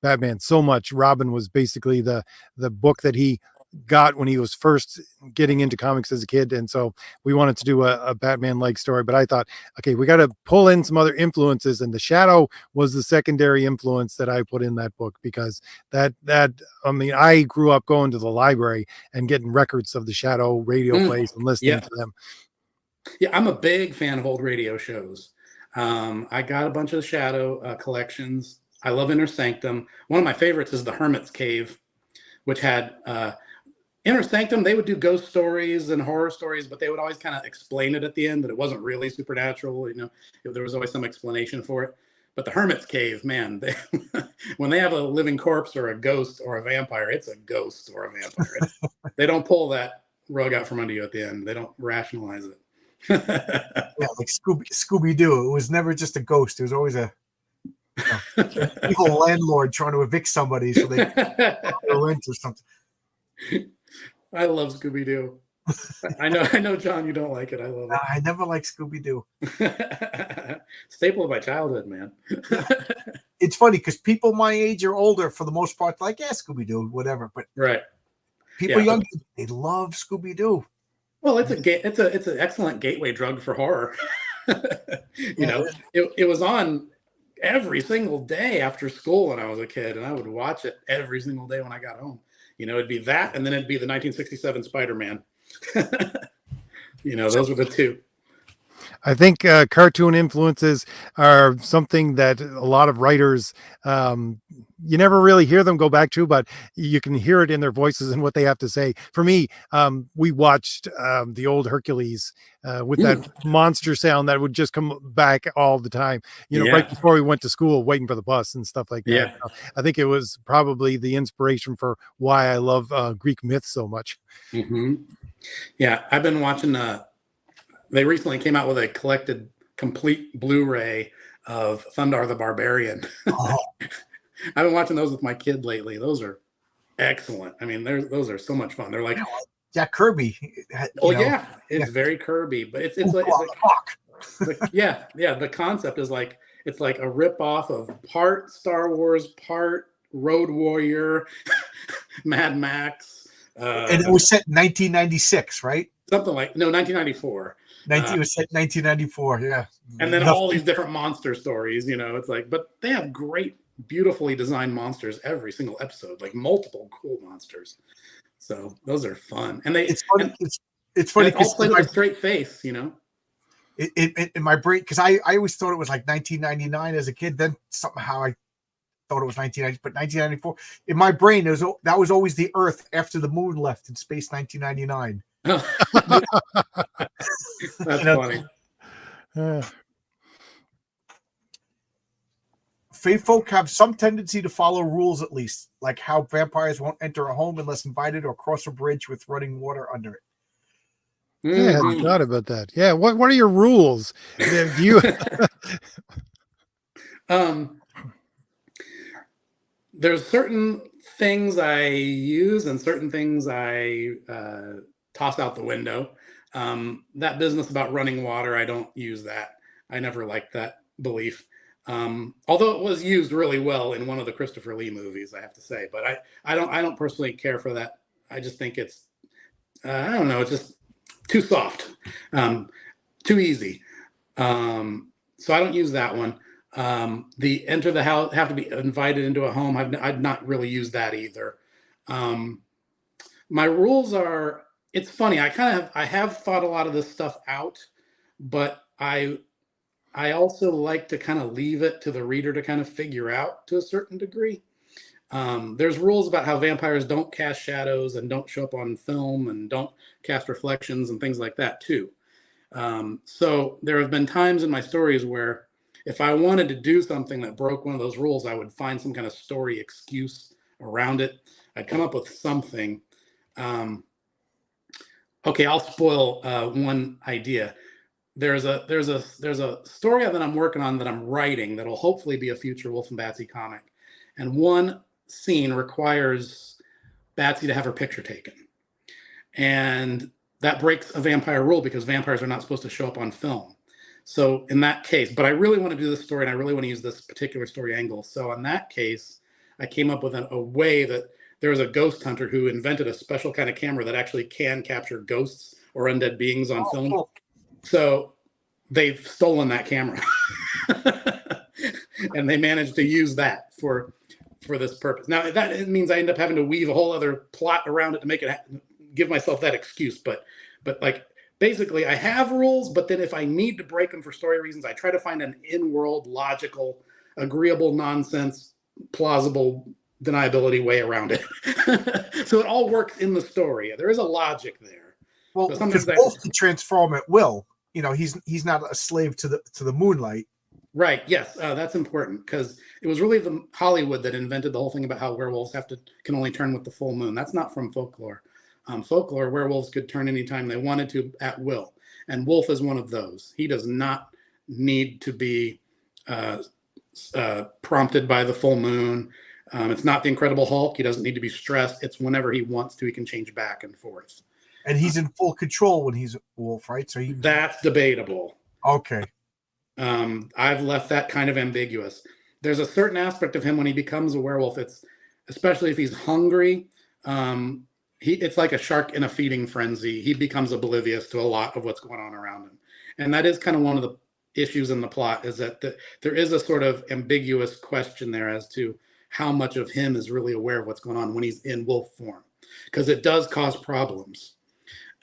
Speaker 1: Batman so much. Robin was basically the book that he got when he was first getting into comics as a kid, and so we wanted to do a Batman-like story. But I thought, okay, we got to pull in some other influences, and the Shadow was the secondary influence that I put in that book, because I grew up going to the library and getting records of the Shadow radio plays and listening to them.
Speaker 2: Yeah, I'm a big fan of old radio shows. I got a bunch of the Shadow collections. I love Inner Sanctum. One of my favorites is The Hermit's Cave, which had Inner Sanctum. They would do ghost stories and horror stories, but they would always kind of explain it at the end that it wasn't really supernatural. There was always some explanation for it. But The Hermit's Cave, man, when they have a living corpse or a ghost or a vampire, it's a ghost or a vampire. They don't pull that rug out from under you at the end. They don't rationalize it.
Speaker 3: Yeah, like Scooby-Doo. It was never just a ghost. It was always a evil landlord trying to evict somebody so they pay rent or something.
Speaker 2: I love Scooby-Doo. I know, John, you don't like it. I love it.
Speaker 3: I never liked Scooby-Doo.
Speaker 2: Staple of my childhood, man.
Speaker 3: It's funny because people my age or older, for the most part, like, yeah, Scooby-Doo, whatever. But people younger, they love Scooby-Doo.
Speaker 2: Well, it's an excellent gateway drug for horror. It was on every single day after school when I was a kid, and I would watch it every single day when I got home. It'd be that, and then it'd be the 1967 Spider-Man. Those were the two.
Speaker 1: I think cartoon influences are something that a lot of writers, you never really hear them go back to, but you can hear it in their voices and what they have to say. For me, we watched the old Hercules with that monster sound that would just come back all the time, right before we went to school, waiting for the bus and stuff like that.
Speaker 2: Yeah.
Speaker 1: I think it was probably the inspiration for why I love Greek myth so much.
Speaker 2: Mm-hmm. Yeah, I've been watching they recently came out with a collected complete Blu-ray of Thundar the Barbarian.
Speaker 3: Oh,
Speaker 2: I've been watching those with my kid lately. Those are excellent. I mean, those are so much fun. They're like,
Speaker 3: Jack Kirby.
Speaker 2: oh yeah, it's very Kirby, but it's like the concept is like it's like a rip off of part Star Wars, part Road Warrior, Mad Max,
Speaker 3: and it was set in 1996, right?
Speaker 2: Something like 1994.
Speaker 3: It was set in 1994, yeah.
Speaker 2: And then all these different monster stories, it's like, but they have great, beautifully designed monsters every single episode, like multiple cool monsters. So those are fun, and
Speaker 3: it's funny. It's funny
Speaker 2: because all played with a straight face,
Speaker 3: in my brain, because I always thought it was like 1999 as a kid. Then somehow I thought it was 1990, but 1994 in my brain that was always the Earth after the moon left in space 1999.
Speaker 2: That's funny.
Speaker 3: Fae folk have some tendency to follow rules, at least, like how vampires won't enter a home unless invited or cross a bridge with running water under it.
Speaker 1: Yeah, I hadn't thought about that. Yeah, what are your rules? Do you?
Speaker 2: There's certain things I use and certain things I toss out the window. That business about running water, I don't use that. I never liked that belief. Although it was used really well in one of the Christopher Lee movies, I have to say, but I don't personally care for that. I just think it's, I don't know, it's just too soft, too easy. So I don't use that one. The enter the house, have to be invited into a home. I've not really used that either. My rules are, it's funny. I have thought a lot of this stuff out, but I also like to kind of leave it to the reader to kind of figure out to a certain degree. There's rules about how vampires don't cast shadows and don't show up on film and don't cast reflections and things like that too. So there have been times in my stories where if I wanted to do something that broke one of those rules, I would find some kind of story excuse around it. I'd come up with something. Okay, I'll spoil one idea. There's a story that I'm working on that I'm writing that'll hopefully be a future Wolf and Batsy comic. And one scene requires Batsy to have her picture taken. And that breaks a vampire rule because vampires are not supposed to show up on film. So in that case, but I really want to do this story and I really want to use this particular story angle. So in that case, I came up with a way that there was a ghost hunter who invented a special kind of camera that actually can capture ghosts or undead beings on film. Cool. So they've stolen that camera and they managed to use that for this purpose. Now that means I end up having to weave a whole other plot around it to make it give myself that excuse. But like basically I have rules, but then if I need to break them for story reasons, I try to find an in-world, logical, agreeable, nonsense, plausible deniability way around it. So it all works in the story. There is a logic there.
Speaker 3: Well, because Wolf can transform at will. He's not a slave to the moonlight.
Speaker 2: Right. Yes, that's important because it was really the Hollywood that invented the whole thing about how werewolves can only turn with the full moon. That's not from folklore. Folklore, werewolves could turn anytime they wanted to at will, and Wolf is one of those. He does not need to be prompted by the full moon. It's not the Incredible Hulk. He doesn't need to be stressed. It's whenever he wants to, he can change back and forth.
Speaker 3: And he's in full control when he's a wolf, right? So
Speaker 2: that's debatable.
Speaker 3: Okay.
Speaker 2: I've left that kind of ambiguous. There's a certain aspect of him when he becomes a werewolf. It's especially if he's hungry. It's like a shark in a feeding frenzy. He becomes oblivious to a lot of what's going on around him. And that is kind of one of the issues in the plot is that there is a sort of ambiguous question there as to how much of him is really aware of what's going on when he's in wolf form, because it does cause problems.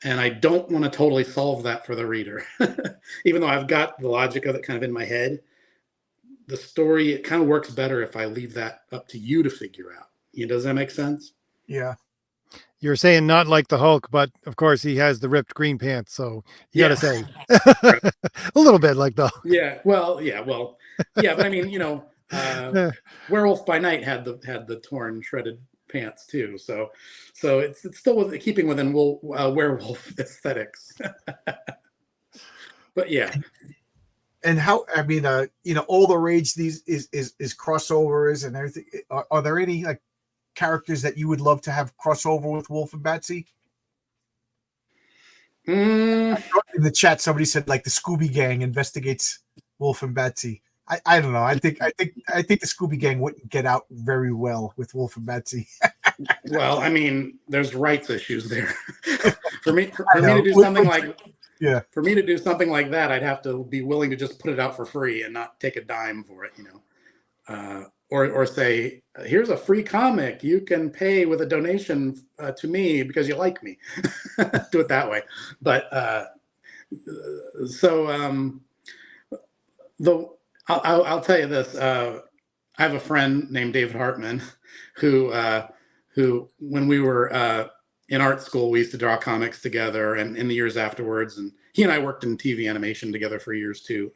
Speaker 2: And I don't want to totally solve that for the reader. Even though I've got the logic of it kind of in my head, the story, it kind of works better if I leave that up to you to figure out. Does that make sense?
Speaker 3: Yeah.
Speaker 2: You're saying not like the Hulk, but of course he has the ripped green pants. So you got to say a little bit like the Hulk. Yeah. Well, but I mean, Werewolf by Night had the torn, shredded pants too. So it's still keeping within werewolf aesthetics. But yeah.
Speaker 3: And how, I mean, all the rage these is crossovers and everything. Are there any like characters that you would love to have crossover with Wolf and Batsy? In the chat, somebody said like the Scooby Gang investigates Wolf and Batsy. I don't know. I think the Scooby Gang wouldn't get out very well with Wolf and Batsy.
Speaker 2: Well, I mean, there's rights issues there. for me to do something like for me to do something like that, I'd have to be willing to just put it out for free and not take a dime for it, or say, here's a free comic, you can pay with a donation to me because you like me. Do it that way. But I'll tell you this. I have a friend named David Hartman who when we were in art school, we used to draw comics together, and in the years afterwards, and he and I worked in TV animation together for years too.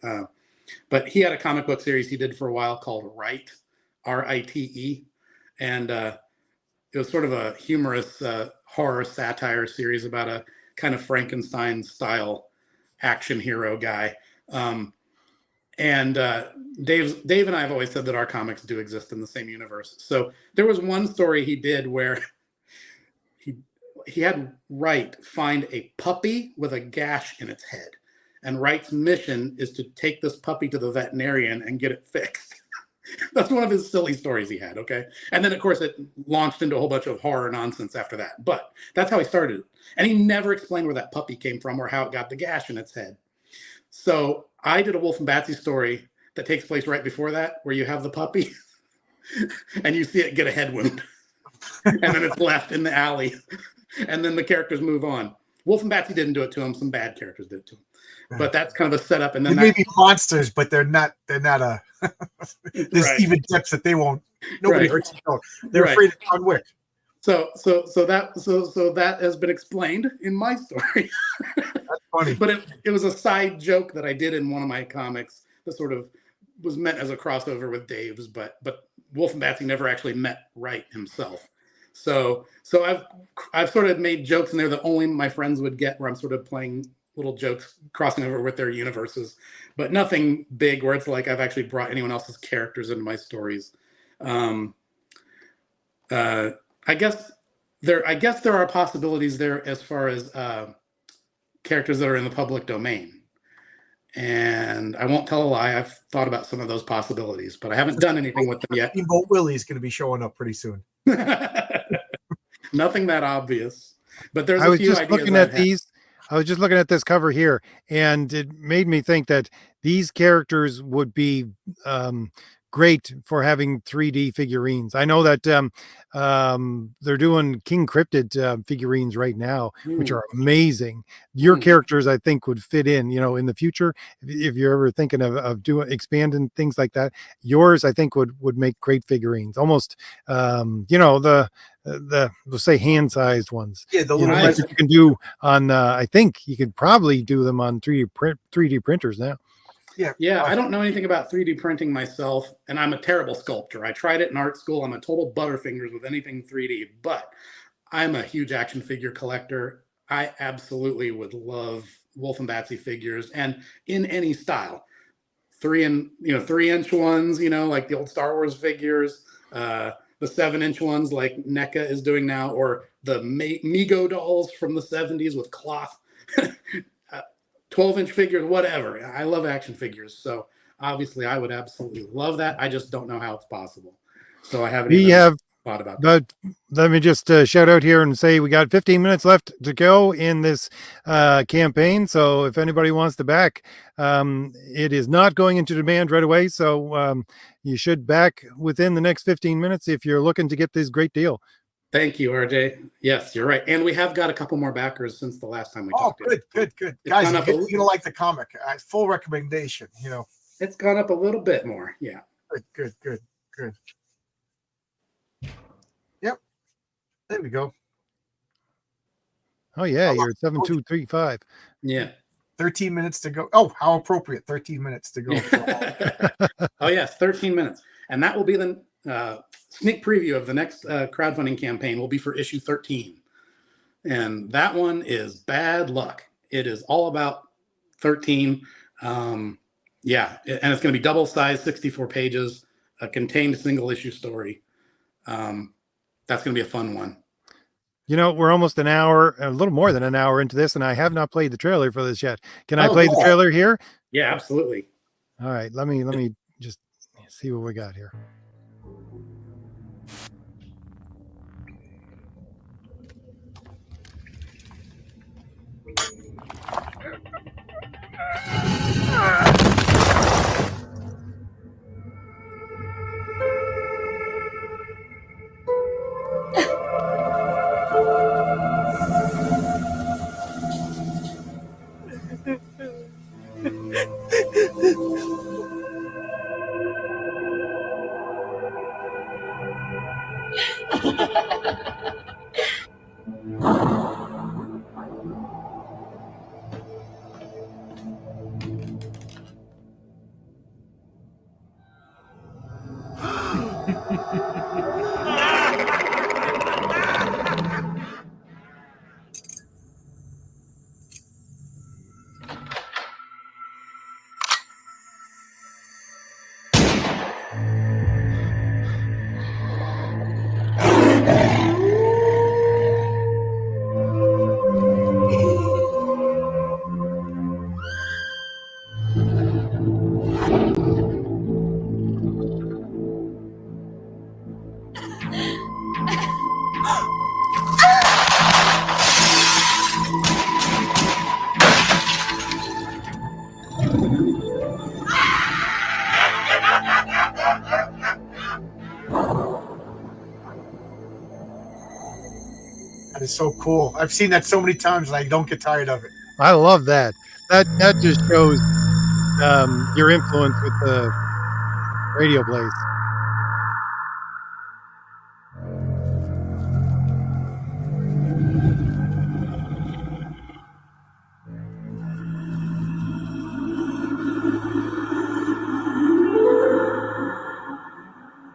Speaker 2: But he had a comic book series he did for a while called Rite, R-I-T-E. And it was sort of a humorous horror satire series about a kind of Frankenstein style action hero guy. And Dave and I have always said that our comics do exist in the same universe. So there was one story he did where he had Wright find a puppy with a gash in its head. And Wright's mission is to take this puppy to the veterinarian and get it fixed. That's one of his silly stories he had, okay? And then, of course, it launched into a whole bunch of horror nonsense after that. But that's how he started it. And he never explained where that puppy came from or how it got the gash in its head. So I did a Wolf and Batsy story that takes place right before that, where you have the puppy and you see it get a head wound. And then it's left in the alley. And then the characters move on. Wolf and Batsy didn't do it to him. Some bad characters did it to him. But that's kind of a setup. And then
Speaker 3: they may be monsters, but they're not a there's even depths that they won't, nobody hurts each other. They're afraid of John Wick.
Speaker 2: So that has been explained in my story.
Speaker 3: That's funny.
Speaker 2: But it was a side joke that I did in one of my comics that sort of was meant as a crossover with Dave's, but Wolf and Batsy never actually met Wright himself. So I've sort of made jokes in there that only my friends would get, where I'm sort of playing little jokes crossing over with their universes, but nothing big where it's like I've actually brought anyone else's characters into my stories. I guess there are possibilities there as far as characters that are in the public domain. And I won't tell a lie, I've thought about some of those possibilities, but I haven't done anything with them yet.
Speaker 3: Steamboat Willie's going to be showing up pretty soon.
Speaker 2: Nothing that obvious, but there's
Speaker 1: I was just looking at these. I was just looking at this cover here, and it made me think that these characters would be great for having 3D figurines. I know that they're doing King Cryptid figurines right now, which are amazing. Your characters, I think, would fit in, in the future. If you're ever thinking of doing expanding things like that, yours, I think, would make great figurines. Almost, the let's say hand-sized ones.
Speaker 3: Yeah, the
Speaker 1: little like you can do on. I think you could probably do them on 3D printers now.
Speaker 2: Yeah, I don't know anything about 3D printing myself, and I'm a terrible sculptor. I tried it in art school. I'm a total butterfingers with anything 3D, but I'm a huge action figure collector. I absolutely would love Wolf and Batsy figures, and in any style. 3-inch ones, like the old Star Wars figures, the 7-inch ones like NECA is doing now, or the Mego dolls from the 70s with cloth. 12-inch figures, whatever. I love action figures. So obviously I would absolutely love that. I just don't know how it's possible. So I haven't thought about that.
Speaker 1: But let me just shout out here and say we got 15 minutes left to go in this campaign. So if anybody wants to back, it is not going into demand right away. So you should back within the next 15 minutes if you're looking to get this great deal.
Speaker 2: Thank you, RJ. Yes, you're right. And we have got a couple more backers since the last time we talked.
Speaker 3: Oh, good. Guys, you're going to like the comic. Full recommendation,
Speaker 2: It's gone up a little bit more. Yeah.
Speaker 3: Good. Yep. There we go.
Speaker 1: Oh, yeah. You're at 7235.
Speaker 2: Yeah.
Speaker 3: 13 minutes to go. Oh, how appropriate. 13 minutes to go.
Speaker 2: Oh, yes. 13 minutes. And that will be the sneak preview of the next crowdfunding campaign will be for issue 13. And that one is bad luck. It is all about 13. Yeah, and it's going to be double size, 64 pages, a contained single issue story. That's going to be a fun one.
Speaker 1: You know, we're almost an hour, a little more than an hour into this, and I have not played the trailer for this yet. Can I play the trailer here?
Speaker 2: Yeah, absolutely.
Speaker 1: All right, let me just see what we got here.
Speaker 3: That is so cool. I've seen that so many times and I don't get tired of it.
Speaker 1: I love that. That just shows your influence with the radio plays.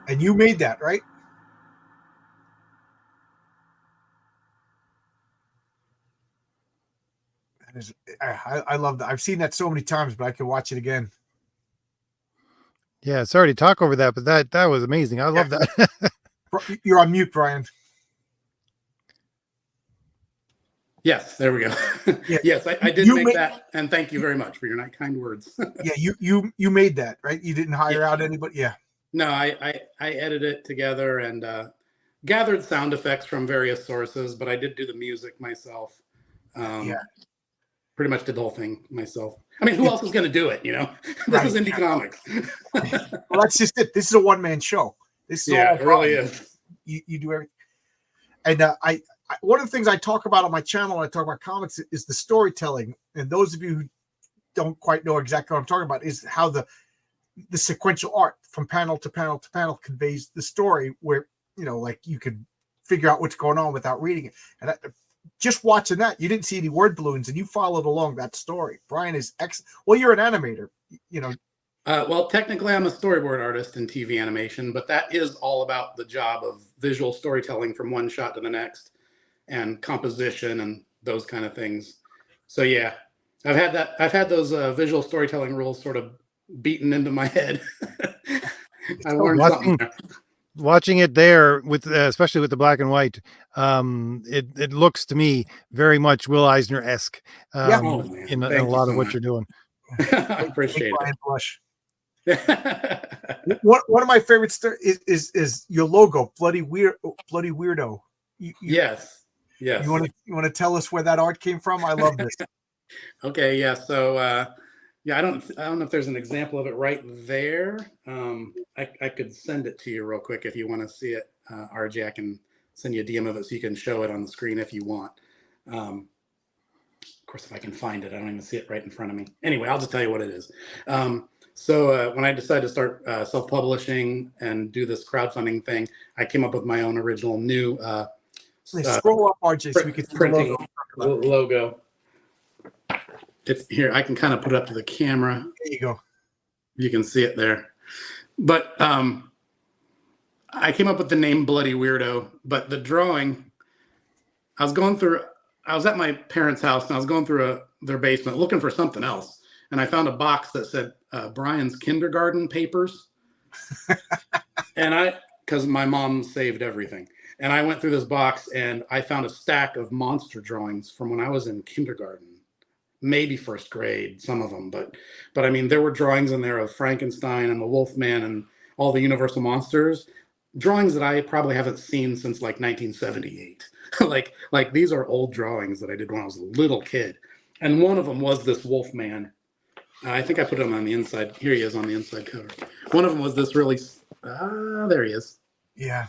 Speaker 3: And you made that, right? That is, I love that. I've seen that so many times, but I can watch it again.
Speaker 1: Yeah, sorry to talk over that, but that was amazing. I love that.
Speaker 3: You're on mute, Brian.
Speaker 2: Yes, there we go.
Speaker 3: Yeah.
Speaker 2: Yes, I did make that, and thank you very much for your kind words.
Speaker 3: Yeah, you made that, right? You didn't hire out anybody. Yeah.
Speaker 2: No, I edited it together and gathered sound effects from various sources, but I did do the music myself.
Speaker 3: Yeah.
Speaker 2: Pretty much did the whole thing myself. I mean, who else is going to do it? You know, this is indie comics.
Speaker 3: Well, that's just it. This is a one-man show. This is
Speaker 2: it really is.
Speaker 3: You do everything. And I one of the things I talk about on my channel when I talk about comics is the storytelling. And those of you who don't quite know exactly what I'm talking about is how the sequential art from panel to panel to panel conveys the story where, you know, like you could figure out what's going on without reading it. And just watching that, you didn't see any word balloons and you followed along that story. Brian is excellent. Well, you're an animator, you know.
Speaker 2: Well, technically I'm a storyboard artist in TV animation, but that is all about the job of visual storytelling from one shot to the next and composition and those kind of things. So yeah, I've had those visual storytelling rules sort of beaten into my head. I learned something there.
Speaker 1: Watching it there with especially with the black and white, it looks to me very much Will Eisner-esque in a lot of what you're doing.
Speaker 2: I appreciate it.
Speaker 3: Blush. One of my favorites is your logo, Bloody Weirdo.
Speaker 2: Yes.
Speaker 3: You want to tell us where that art came from? I love this.
Speaker 2: Okay, yeah. So yeah, I don't know if there's an example of it right there. I could send it to you real quick if you want to see it, RJ. I can send you a DM of it so you can show it on the screen if you want. Of course, if I can find it, I don't even see it right in front of me. Anyway, I'll just tell you what it is. So when I decided to start self-publishing and do this crowdfunding thing, I came up with my own original new
Speaker 3: scroll up, RJ, so we can see
Speaker 2: the logo. It's here. I can kind of put it up to the camera.
Speaker 3: There you go.
Speaker 2: You can see it there. But I came up with the name Bloody Weirdo, but the drawing, I was going through I was at my parents' house and I was going through their basement looking for something else, and I found a box that said Brian's kindergarten papers, and because my mom saved everything, and I went through this box and I found a stack of monster drawings from when I was in kindergarten, maybe first grade, some of them, but I mean there were drawings in there of Frankenstein and the Wolfman and all the Universal monsters, drawings that I probably haven't seen since like 1978. like these are old drawings that I did when I was a little kid, and one of them was this Wolfman. I think I put him on the inside. Here he is on the inside cover. One of them was this really. There he is.
Speaker 3: Yeah.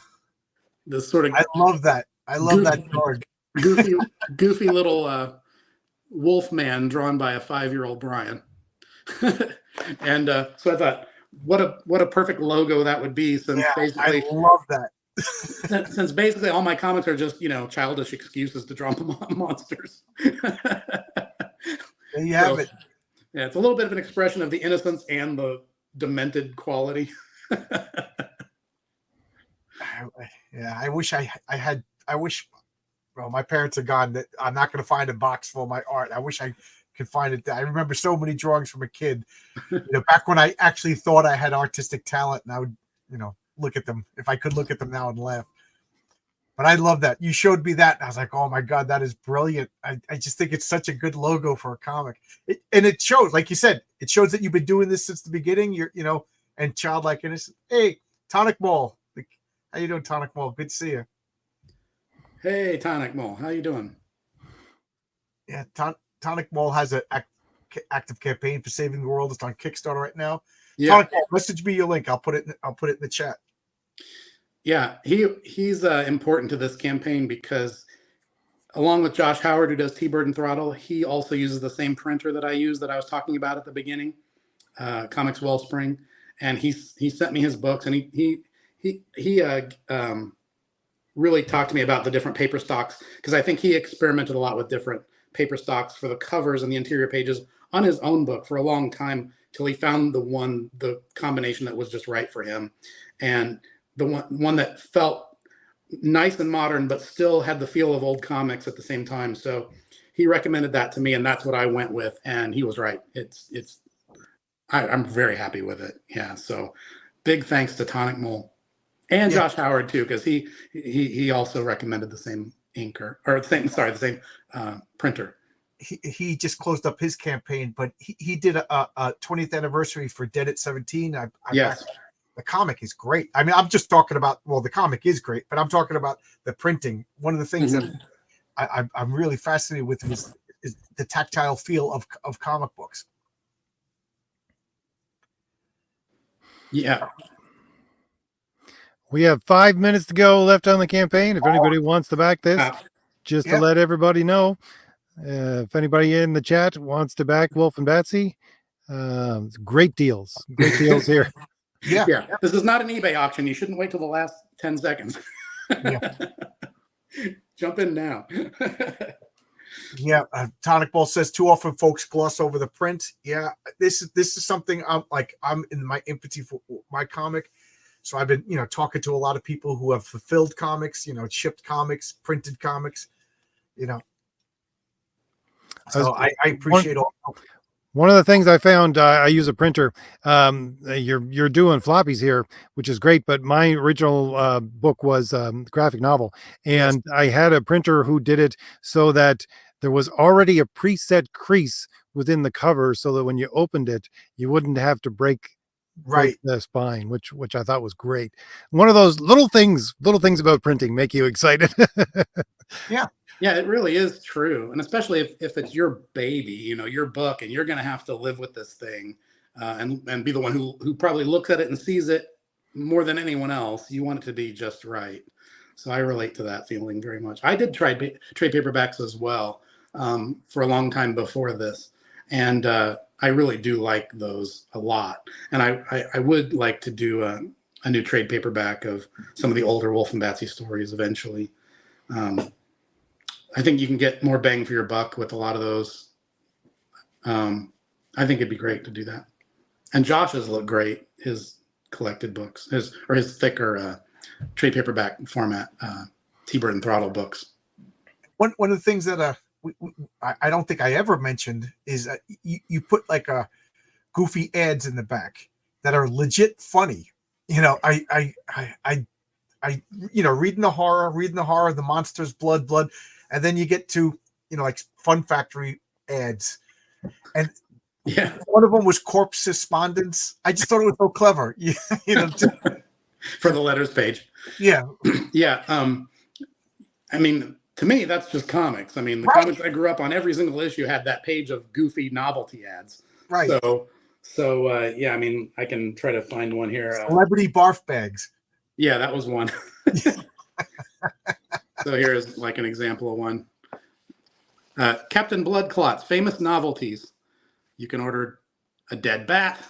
Speaker 2: This sort of.
Speaker 3: I love that. I love that card.
Speaker 2: Goofy little Wolfman drawn by a 5-year-old Brian. And so I thought, what a perfect logo that would be. Since basically,
Speaker 3: I love that.
Speaker 2: since basically all my comics are just childish excuses to draw monsters.
Speaker 3: There you have it.
Speaker 2: Yeah, it's a little bit of an expression of the innocence and the demented quality.
Speaker 3: Yeah, I wish well, my parents are gone, that I'm not going to find a box full of my art. I wish I could find it. I remember so many drawings from a kid, back when I actually thought I had artistic talent, and I would, look at them. If I could look at them now and laugh. But I love that. You showed me that, and I was like, oh my God, that is brilliant. I just think it's such a good logo for a comic. And it shows, like you said, it shows that you've been doing this since the beginning. You're, and childlike innocence. Hey, Tonic Mole. How you doing, Tonic Mole? Good to see you.
Speaker 2: Hey, Tonic Mole. How you doing?
Speaker 3: Yeah, Tonic Mole has an active campaign for saving the world. It's on Kickstarter right now. Yeah. Tonic Mole, message me your link. I'll put it in the chat.
Speaker 2: Yeah, he's important to this campaign because, along with Josh Howard, who does T-Bird and Throttle, he also uses the same printer that I use that I was talking about at the beginning, Comics Wellspring, and he sent me his books, and he really talked to me about the different paper stocks, because I think he experimented a lot with different paper stocks for the covers and the interior pages on his own book for a long time till he found the combination that was just right for him, and the one that felt nice and modern, but still had the feel of old comics at the same time. So he recommended that to me, and that's what I went with. And he was right. I'm very happy with it. Yeah. So big thanks to Tonic Mole and Josh Howard too, because he also recommended the same inker, or the same printer.
Speaker 3: He just closed up his campaign, but he did a 20th anniversary for Dead at 17.
Speaker 2: Yes.
Speaker 3: The comic is great. I mean, I'm just talking about, well, the comic is great, but I'm talking about the printing. One of the things that I'm really fascinated with is the tactile feel of comic books.
Speaker 2: Yeah.
Speaker 1: We have 5 minutes to go left on the campaign. If anybody wants to back this, just to let everybody know, if anybody in the chat wants to back Wolf and Batsy, great deals here.
Speaker 2: Yeah. This is not an eBay auction. You shouldn't wait till the last 10 seconds. Jump in now.
Speaker 3: Tonic Ball says too often folks gloss over the print. Yeah, this is something I'm in my infancy for my comic. So I've been, talking to a lot of people who have fulfilled comics, shipped comics, printed comics, So I appreciate all.
Speaker 1: One of the things I found, I use a printer. You're doing floppies here, which is great. But my original book was graphic novel, and I had a printer who did it so that there was already a preset crease within the cover, so that when you opened it, you wouldn't have to break the spine, which I thought was great. One of those little things about printing make you excited.
Speaker 2: Yeah, it really is true. And especially if it's your baby, your book, and you're going to have to live with this thing and be the one who probably looks at it and sees it more than anyone else. You want it to be just right. So I relate to that feeling very much. I did trade paperbacks as well for a long time before this. And I really do like those a lot. And I would like to do a new trade paperback of some of the older Wolf and Batsy stories eventually. I think you can get more bang for your buck with a lot of those. I think it'd be great to do that. And Josh's look great. His collected books, his thicker trade paperback format, T-Bird and Throttle books.
Speaker 3: One of the things that I don't think I ever mentioned is you put like a goofy ads in the back that are legit funny. You know, I reading the horror, the monsters, blood, and then you get to, you know, like Fun Factory ads, and one of them was Corpse Respondents. I just thought it was so clever. You know,
Speaker 2: for the letters page.
Speaker 3: Yeah.
Speaker 2: I mean, to me, that's just comics. I mean, the comics I grew up on, every single issue had that page of goofy novelty ads.
Speaker 3: Right.
Speaker 2: So yeah, I mean, I can try to find one here.
Speaker 3: Celebrity barf bags.
Speaker 2: Yeah, that was one. So here's like an example of one. Captain Blood Clots, famous novelties. You can order a dead bat.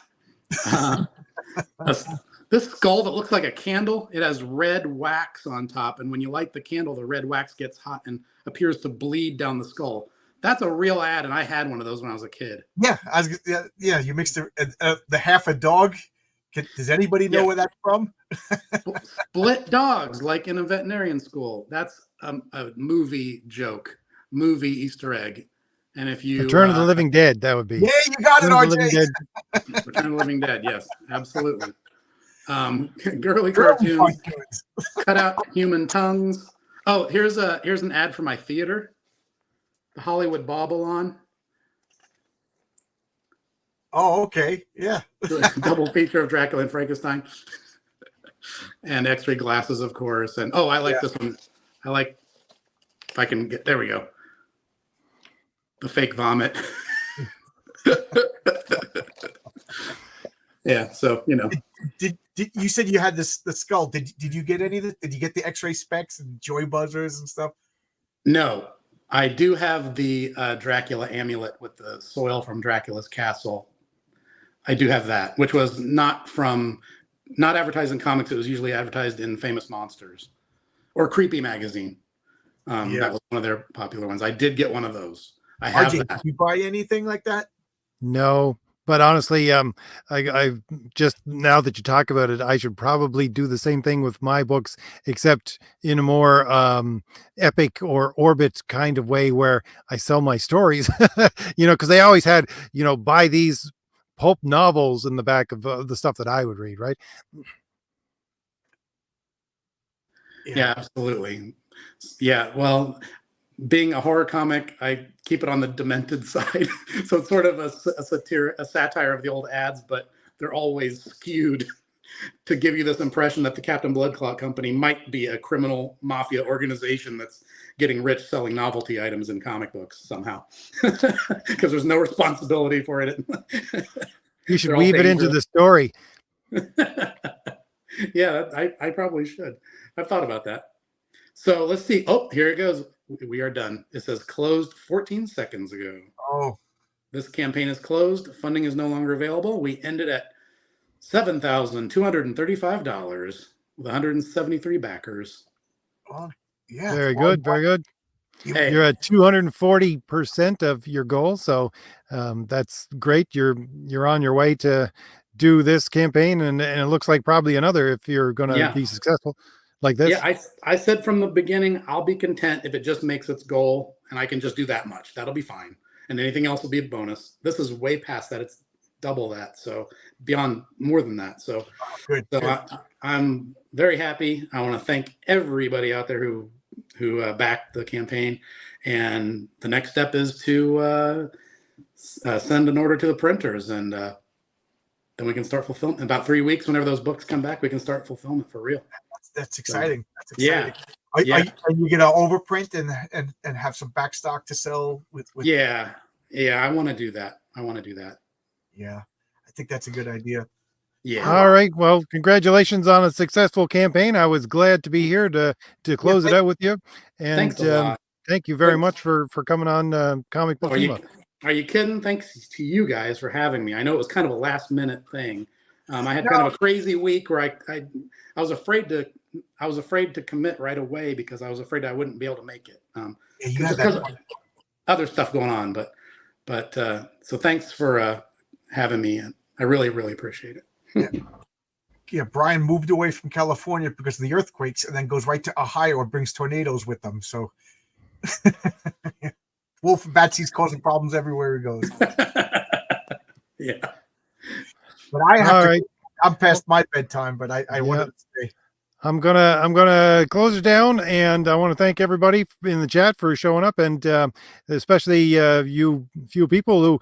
Speaker 2: This skull that looks like a candle, it has red wax on top. And when you light the candle, the red wax gets hot and appears to bleed down the skull. That's a real ad, and I had one of those when I was a kid.
Speaker 3: Yeah, you mixed the half a dog. Does anybody know where that's from?
Speaker 2: Split dogs, like in a veterinarian school. That's a movie joke, movie Easter egg. And if you
Speaker 1: Return of the Living Dead, that would be.
Speaker 3: Yeah, you got it, RJ.
Speaker 2: Return of the Living Dead, yes, absolutely. Girly cartoons, cut out human tongues. Oh, here's an ad for my theater, the Hollywood Bobble-on.
Speaker 3: Oh, okay, yeah.
Speaker 2: Double feature of Dracula and Frankenstein, and X-ray glasses, of course. And I like this one. I like, if I can get, there we go. The fake vomit. Yeah, so you know.
Speaker 3: Did you said you had the skull? Did you get any of this? Did you get the X-ray specs and joy buzzers and stuff?
Speaker 2: No, I do have the Dracula amulet with the soil from Dracula's castle. I do have that, which was not advertised in comics. It was usually advertised in Famous Monsters or Creepy Magazine. That was one of their popular ones. I did get one of those. I have
Speaker 3: RJ,
Speaker 2: that.
Speaker 3: did you buy anything like that?
Speaker 1: No, but honestly, I just, now that you talk about it, I should probably do the same thing with my books, except in a more epic or orbit kind of way where I sell my stories, you know, because they always had, you know, buy these pulp novels in the back of the stuff that I would read, right?
Speaker 2: Yeah, absolutely. Yeah, well, being a horror comic, I keep it on the demented side. So it's sort of a satire of the old ads, but they're always skewed to give you this impression that the Captain Bloodclot Company might be a criminal mafia organization that's getting rich selling novelty items in comic books somehow, because there's no responsibility for it.
Speaker 1: You should weave it into the story.
Speaker 2: Yeah, I probably should. I've thought about that. So let's see. Oh, here it goes. We are done. It says closed 14 seconds ago.
Speaker 3: Oh,
Speaker 2: this campaign is closed. Funding is no longer available. We ended at $7,235 with 173 backers.
Speaker 3: Oh, yeah.
Speaker 1: Very good. Very good.
Speaker 2: Hey.
Speaker 1: You're at 240% of your goal. So that's great. You're on your way to do this campaign, and it looks like probably another if you're going to be successful like this.
Speaker 2: Yeah, I said from the beginning, I'll be content if it just makes its goal and I can just do that much. That'll be fine. And anything else will be a bonus. This is way past that. It's double that. So beyond more than that. So,
Speaker 3: good.
Speaker 2: I'm very happy. I want to thank everybody out there who backed the campaign. And the next step is to send an order to the printers, and then we can start fulfillment. In about 3 weeks, whenever those books come back, we can start fulfillment for real.
Speaker 3: That's exciting. That's
Speaker 2: exciting.
Speaker 3: Yeah. Are you gonna overprint and have some back stock to sell with?
Speaker 2: Yeah. I want to do that.
Speaker 3: Yeah, I think that's a good idea.
Speaker 2: Yeah.
Speaker 1: All right. Well, congratulations on a successful campaign. I was glad to be here to close it out with you. And
Speaker 2: thanks a lot.
Speaker 1: Thank you very much for coming on Comic Book Team Up.
Speaker 2: Are you kidding? Thanks to you guys for having me. I know it was kind of a last minute thing. I had kind of a crazy week where I was afraid to commit right away because I was afraid I wouldn't be able to make it.
Speaker 3: You had that
Speaker 2: other stuff going on, but so thanks for having me. I really, really appreciate it.
Speaker 3: Yeah, Brian moved away from California because of the earthquakes and then goes right to Ohio and brings tornadoes with them. So Wolf and Batsy's causing problems everywhere he goes.
Speaker 2: Yeah.
Speaker 3: But I have
Speaker 1: All
Speaker 3: to.
Speaker 1: right.
Speaker 3: I'm past my bedtime, but I
Speaker 1: Yeah.
Speaker 3: wanted to say.
Speaker 1: I'm gonna close it down, and I want to thank everybody in the chat for showing up, and especially you few people who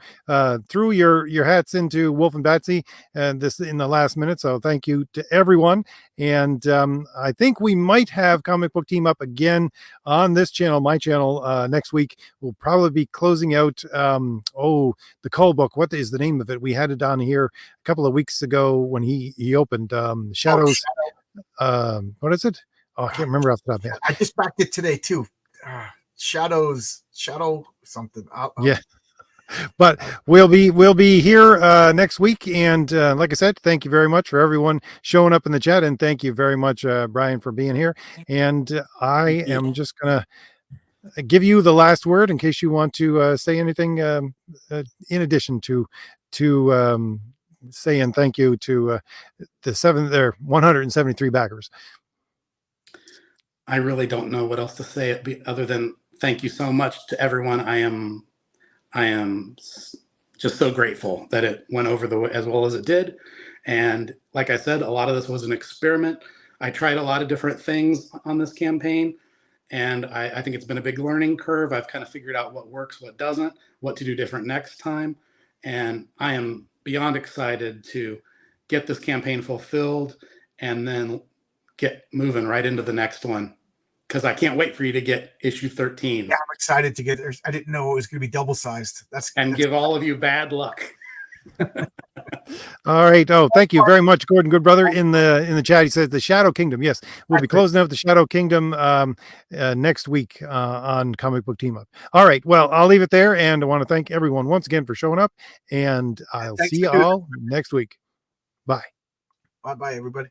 Speaker 1: threw your hats into Wolf and Batsy and this in the last minute. So thank you to everyone. And I think we might have Comic Book Team Up again on this channel, my channel, next week. We'll probably be closing out the Cull book. What is the name of it? We had it on here a couple of weeks ago when he opened Shadows. What is it? Oh, I can't remember off the top of my head.
Speaker 3: I just backed it today too. Shadow something.
Speaker 1: Yeah, but we'll be here next week, and like I said, thank you very much for everyone showing up in the chat, and thank you very much, Brian, for being here. And I am just gonna give you the last word in case you want to say anything in addition to saying thank you to the 173 backers.
Speaker 2: I really don't know what else to say other than thank you so much to everyone. I am just so grateful that it went over as well as it did. And like I said, a lot of this was an experiment. I tried a lot of different things on this campaign, and I think it's been a big learning curve. I've kind of figured out what works, what doesn't, what to do different next time. And I am beyond excited to get this campaign fulfilled and then get moving right into the next one, because I can't wait for you to get issue 13.
Speaker 3: Yeah, I'm excited to get there. I didn't know it was going to be double sized. That's
Speaker 2: give all of you bad luck.
Speaker 1: All right. Oh, thank you very much, Gordon Goodbrother. In the chat, he says the Shadow Kingdom. Yes, we'll be closing out the Shadow Kingdom next week on Comic Book Team Up. All right. Well, I'll leave it there, and I want to thank everyone once again for showing up, and I'll see you all next week. Bye.
Speaker 3: Bye, everybody.